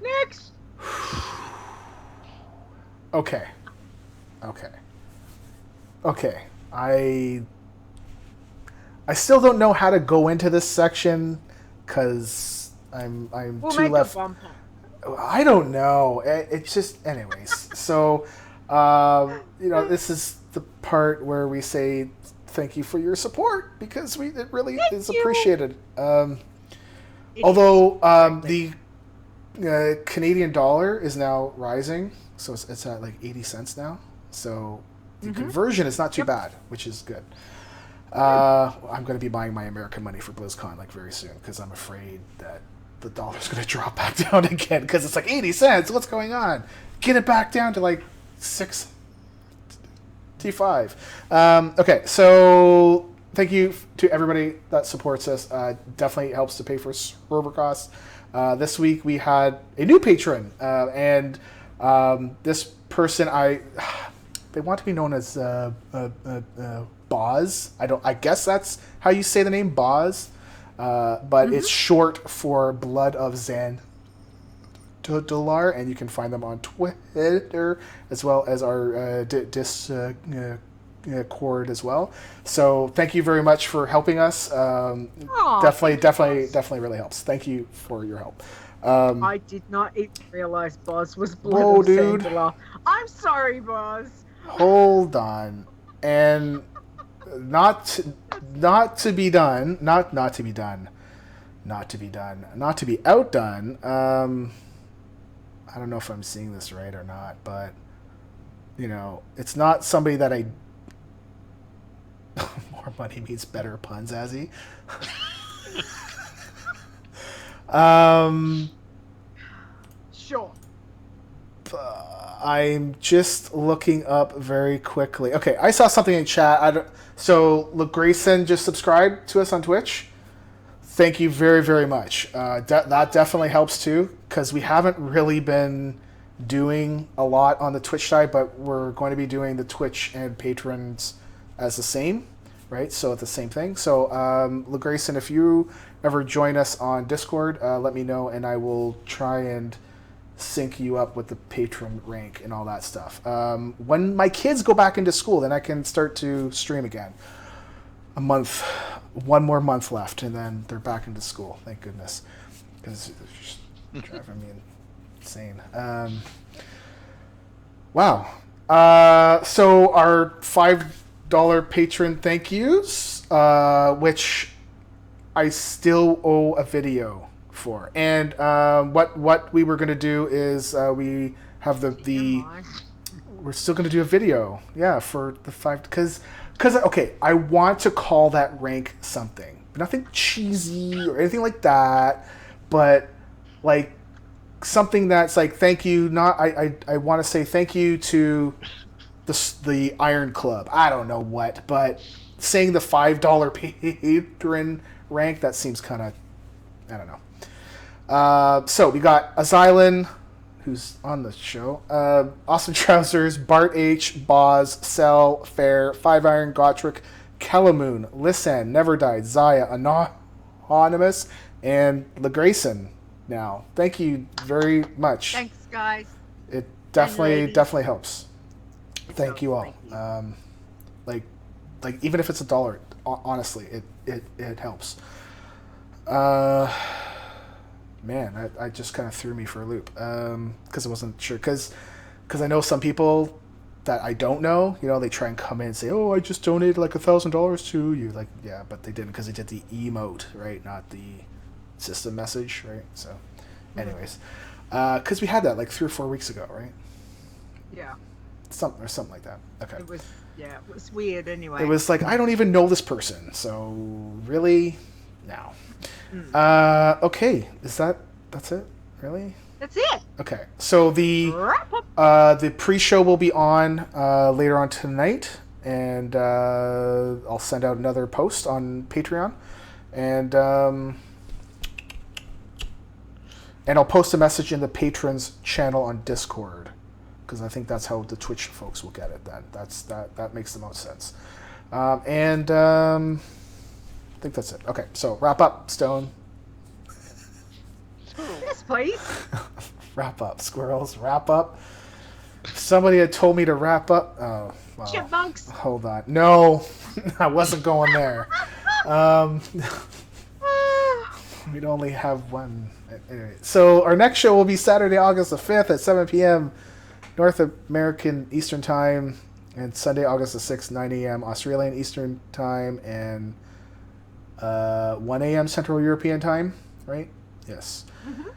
Next. Okay. I still don't know how to go into this section because I'm We'll too make left. a bumper. I don't know. It's just, anyways. So, this is the part where we say thank you for your support because it really is you. appreciated. It Although is. the Canadian dollar is now rising, so it's at like 80 cents now. So the conversion is not too bad, which is good. I'm going to be buying my American money for BlizzCon like very soon because I'm afraid that the dollar's going to drop back down again because it's like 80 cents. What's going on? Get it back down to like 6 T5. Okay, so thank you to everybody that supports us. Definitely helps to pay for server costs. This week we had a new patron, and this person, they want to be known as Boz. I guess that's how you say the name, Boz. But it's short for Blood of Zandalar, and you can find them on Twitter as well as our Discord as well. So thank you very much for helping us. Definitely really helps. Thank you for your help. I did not even realize Boz was Whoa, Blood of dude. Zandalar. I'm sorry, Boz. Hold on, and not to be outdone. I don't know if I'm seeing this right or not, but it's not somebody that I. More money means better puns, Azzy. Sure. I'm just looking up very quickly. Okay, I saw something in chat. So, look, Grayson just subscribed to us on Twitch. Thank you very, very much. That definitely helps too, because we haven't really been doing a lot on the Twitch side, but we're going to be doing the Twitch and patrons as the same, right? So it's the same thing. So, Grayson, if you ever join us on Discord, let me know, and I will try and sync you up with the patron rank and all that stuff. When my kids go back into school, then I can start to stream again. One more month left, and then they're back into school. Thank goodness, because it's just driving me insane. Wow. So our $5 patron thank yous, which I still owe a video for, and what we were gonna do is we have we're still gonna do a video, for the 5 because okay, I want to call that rank something, nothing cheesy or anything like that, but like something that's like thank you. Not I want to say thank you to the Iron Club. I don't know what, but saying the $5 patron rank, that seems kind of, I don't know. So we got Asyluun, who's on the show, Awesome Trousers, Bart H, Boz, Cell, Fair, 5 Iron, Gotrick, Kalamoon, Lisan, Never Died, Zaya, Anonymous, and LeGrayson. Now, thank you very much. Thanks, guys. It definitely helps. Thank you all. Like even if it's $1, honestly, it helps. Man, I just kind of threw me for a loop because I wasn't sure. Because I know some people that I don't know, they try and come in and say, "Oh, I just donated like $1,000 to you." Like, yeah, but they didn't, because they did the emote, right? Not the system message, right? So, anyways, because we had that like 3 or 4 weeks ago, right? Yeah. Something like that. Okay. It was weird anyway. It was like, I don't even know this person, so really, no. Okay, that's it? Really? That's it. Okay, so the Wrap up. the pre-show will be on later on tonight, and I'll send out another post on Patreon, and I'll post a message in the patrons channel on Discord, because I think that's how the Twitch folks will get it then. That makes the most sense. And I think that's it. Okay, so wrap up, Stone. Yes, please. Wrap up, squirrels. Wrap up. Somebody had told me to wrap up. Oh, wow. Chipmunks. Hold on. No, I wasn't going there. We'd only have one. Anyway, so our next show will be Saturday, August the 5th at 7 p.m. North American Eastern Time, and Sunday, August the 6th, 9 a.m. Australian Eastern Time, and 1 a.m. Central European Time, right? Yes. Mm-hmm.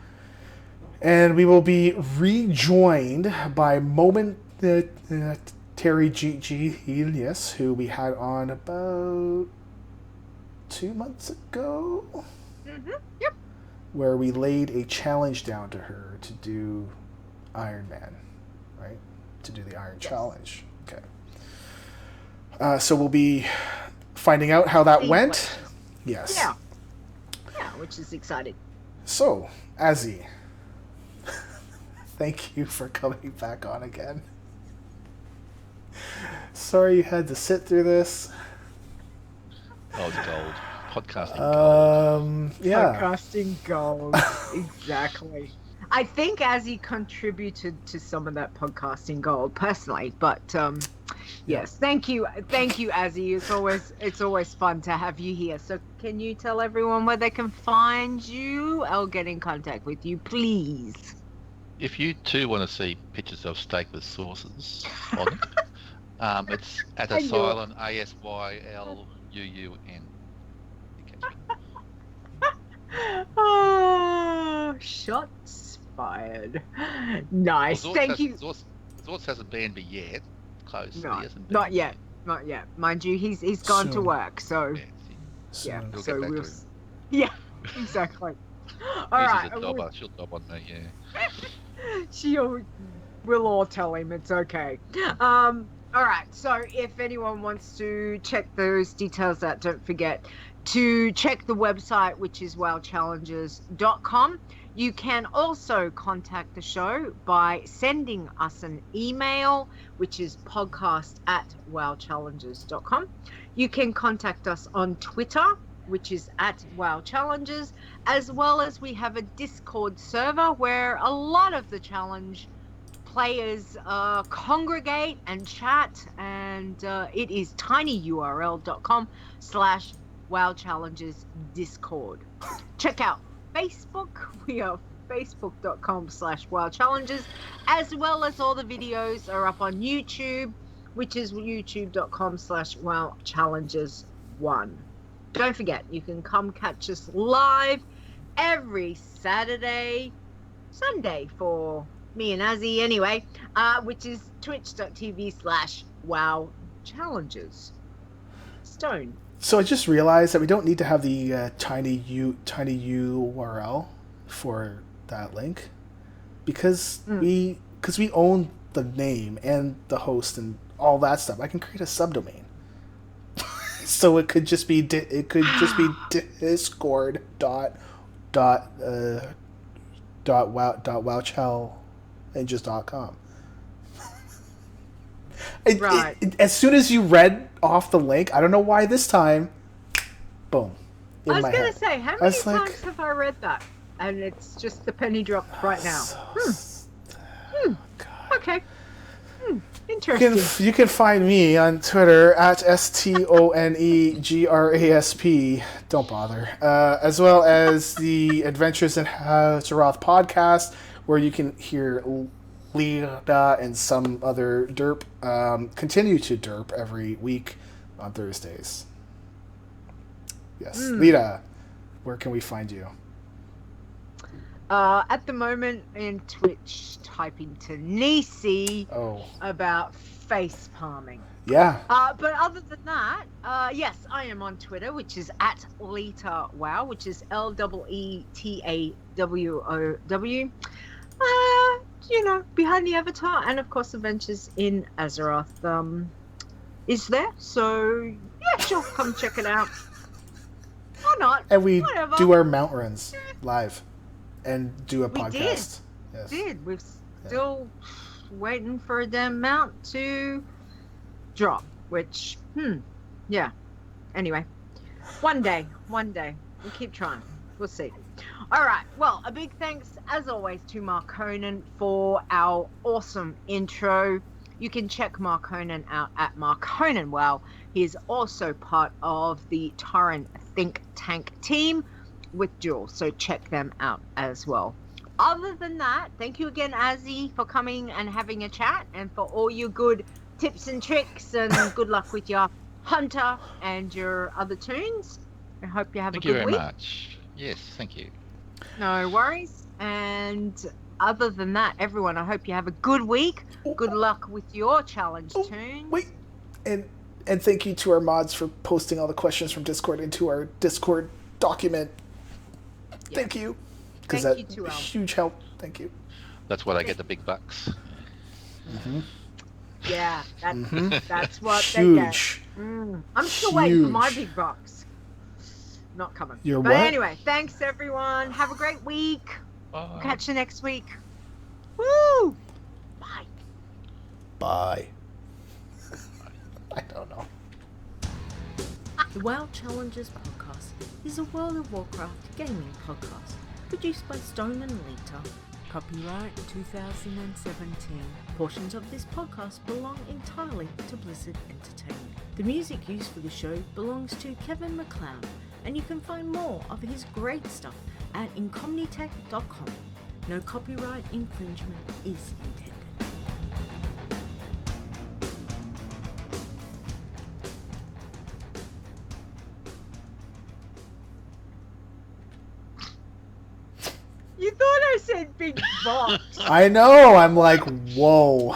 And we will be rejoined by Momentary GG, yes, who we had on about 2 months ago. Mm-hmm. Yep. Where we laid a challenge down to her to do Iron Man, right? To do the Iron Challenge. Okay. So we'll be finding out how that went. Yes. Yeah. Yeah, which is exciting. So, Azzy, thank you for coming back on again. Sorry you had to sit through this. Oh, it's gold. Podcasting gold. Yeah. Podcasting gold. Exactly. I think Azzy contributed to some of that podcasting gold personally, but yes, thank you, Azzy. It's always fun to have you here. So can you tell everyone where they can find you? I'll get in contact with you, please. If you too want to see pictures of steak with sauces on it, it's at Asyluun, ASYLUUN. Oh, shots fired. Nice. Thank you. Zorts hasn't banned me yet. Close. No, he hasn't not yet. Not yet. Mind you, he's gone to Soon. work, so Soon. He'll so get back we'll. to him. Yeah, exactly. All right. She'll dob on me, yeah. We'll all tell him it's okay. All right. So if anyone wants to check those details out, don't forget to check the website, which is wowchallenges.com. You can also contact the show by sending us an email, which is podcast@wowchallenges.com. You can contact us on Twitter, which is at WoW Challenges, as well as we have a Discord server where a lot of the challenge players congregate and chat, and it is tinyurl.com/WoW Challenges Discord. Check out Facebook. We are facebook.com/WoW Challenges, as well as all the videos are up on YouTube, which is youtube.com/WoW Challenges 1. Don't forget, you can come catch us live every Sunday for me and Azzy anyway, which is twitch.tv/WoW Challenges. Stone. So I just realized that we don't need to have the tiny URL for that link because we own the name and the host and all that stuff. I can create a subdomain. So it could just be discord wowchallenges.com. Right. As soon as you read off the link, I don't know why this time, boom. I was going to say, how many times have I read that? And it's just the penny dropped right now. Okay. Interesting. You can find me on Twitter at STONEGRASP. Don't bother. As well as the Adventures in Azeroth podcast, where you can hear Leeta and some other derp continue to derp every week on Thursdays. Yes. Leeta, where can we find you? At the moment in Twitch, type into Nisi about face palming. Yeah. But other than that, yes, I am on Twitter, which is at Leeta Wow, which is LEETAWOW. Behind the avatar, and of course, Adventures in Azeroth is there. So yeah, sure, come check it out. Or not. And we whatever. do our mount runs live. And do a We podcast. Did. We're still waiting for a damn mount to drop, which, yeah. Anyway, one day. We'll keep trying. We'll see. All right. Well, a big thanks, as always, to Mark Conan for our awesome intro. You can check Mark Conan out at Mark Conan. Well, he is also part of the Torrent Think Tank team with Jules, so check them out as well. Other than that, thank you again, Azzy, for coming and having a chat, and for all your good tips and tricks, and good luck with your Hunter and your other tunes. I hope you have a good week. Thank you very much. Yes, thank you. No worries. And other than that, everyone, I hope you have a good week. Good luck with your challenge tunes. Wait, and thank you to our mods for posting all the questions from Discord into our Discord document. Yeah. Thank you. Because Thank you that's to a Al. huge help. Thank you. That's what I get the big bucks. Mm-hmm. Yeah, that's what Huge. they get. I'm still waiting for my big bucks. Not coming. Your but what? Anyway, thanks everyone. Have a great week. Bye. Catch you next week. Woo! Bye. Bye. I don't know. The WoW Challenges podcast is a World of Warcraft gaming podcast produced by Stone and Leeta. Copyright 2017. Portions of this podcast belong entirely to Blizzard Entertainment. The music used for the show belongs to Kevin MacLeod, and you can find more of his great stuff at incomnitech.com. No copyright infringement is intended. You thought I said big box. I know. I'm like, whoa.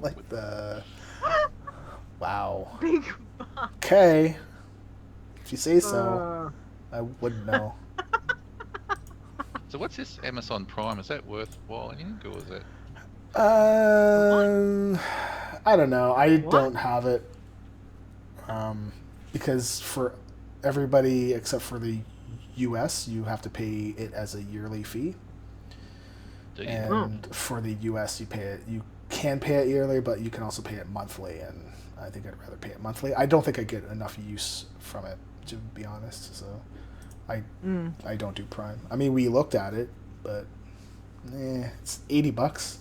Like the... Wow. Big box. Okay. If you say so, I wouldn't know. So what's this Amazon Prime? Is that worthwhile anything, or is it? I don't know. I don't have it. Because for everybody except for the US, you have to pay it as a yearly fee. Do you? And for the US, you can pay it yearly, but you can also pay it monthly. And I think I'd rather pay it monthly. I don't think I get enough use from it to be honest. So I don't do Prime. I mean, we looked at it, but it's $80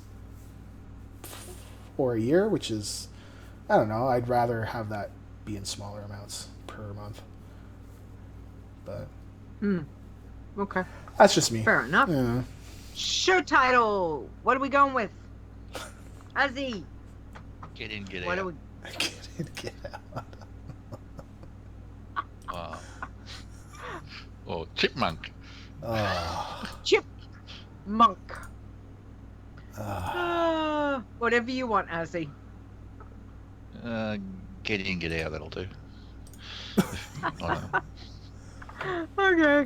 for a year, which is, I don't know. I'd rather have that be in smaller amounts per month. But Okay. that's just me. Fair enough. Yeah. Show title. What are we going with? Azzy. Get in, get What out. are we? Get out. Or chipmunk. Chipmunk. Whatever you want, Azzy. Get in, get out. That'll do. Okay.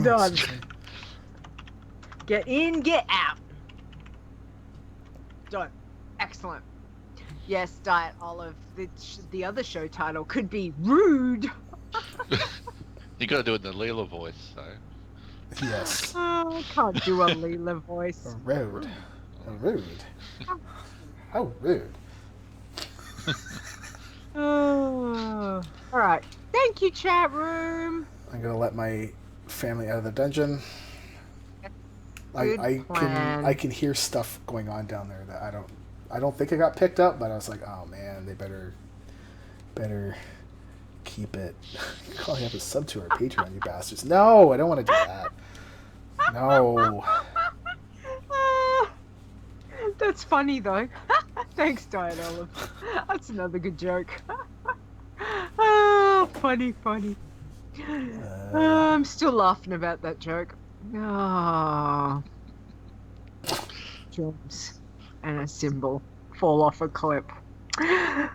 Done. Get in, get out. Done. Excellent. Yes, Diet Olive. The other show title could be Rude. You got to do it in the Leela voice, so. Yes. I can't do a Leela voice. Rude. Rude. How rude. All right. Thank you, chat room. I'm gonna let my family out of the dungeon. Good I plan. can hear stuff going on down there that I don't think it got picked up, but I was like, oh man, they better keep it. Oh, you have to sub to our Patreon, you bastards. No, I don't want to do that. No. That's funny though. Thanks, Diet Olive. That's another good joke. Funny. I'm still laughing about that joke. Drums and a cymbal fall off a clip. I'm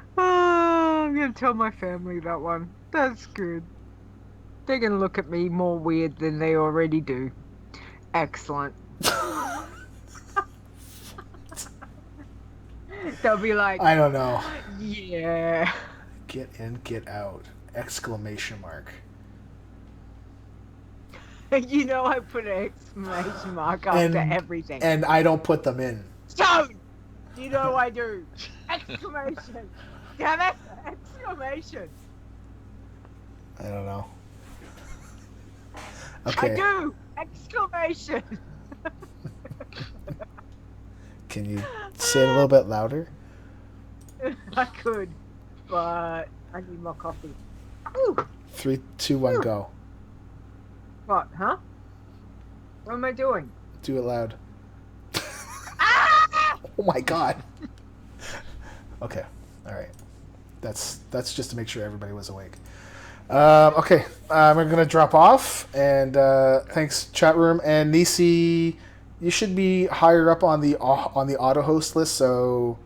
gonna tell my family that one. That's good. They're gonna look at me more weird than they already do. Excellent. They'll be like, I don't know. yeah. Get in, get out. Exclamation mark. You know I put an exclamation mark after everything. And I don't put them in. Stone! You know I do. Exclamation. Damn it! Exclamation. I don't know. Okay. I do! Exclamation. Can you say it a little bit louder? I could, but I need more coffee. Ooh. 3, 2, 1, go. What, huh? What am I doing? Do it loud. Ah! Oh my god. Okay. All right. That's just to make sure everybody was awake. Okay. We're gonna drop off, and thanks chat room, and Nisi, you should be higher up on the auto host list. So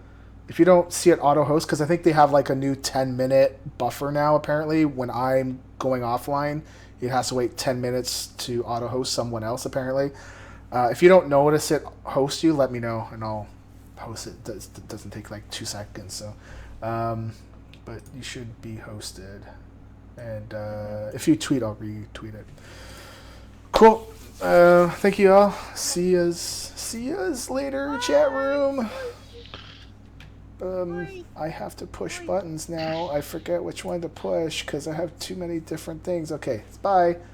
if you don't see it auto host, because I think they have like a new 10-minute buffer now. Apparently, when I'm going offline, it has to wait 10 minutes to auto host someone else. Apparently, if you don't notice it host you, let me know and I'll host it. It doesn't take like 2 seconds. So, but you should be hosted. And if you tweet, I'll retweet it. Cool. Thank you all. See yous later, chat room. I have to push buttons now. I forget which one to push because I have too many different things. Okay, bye.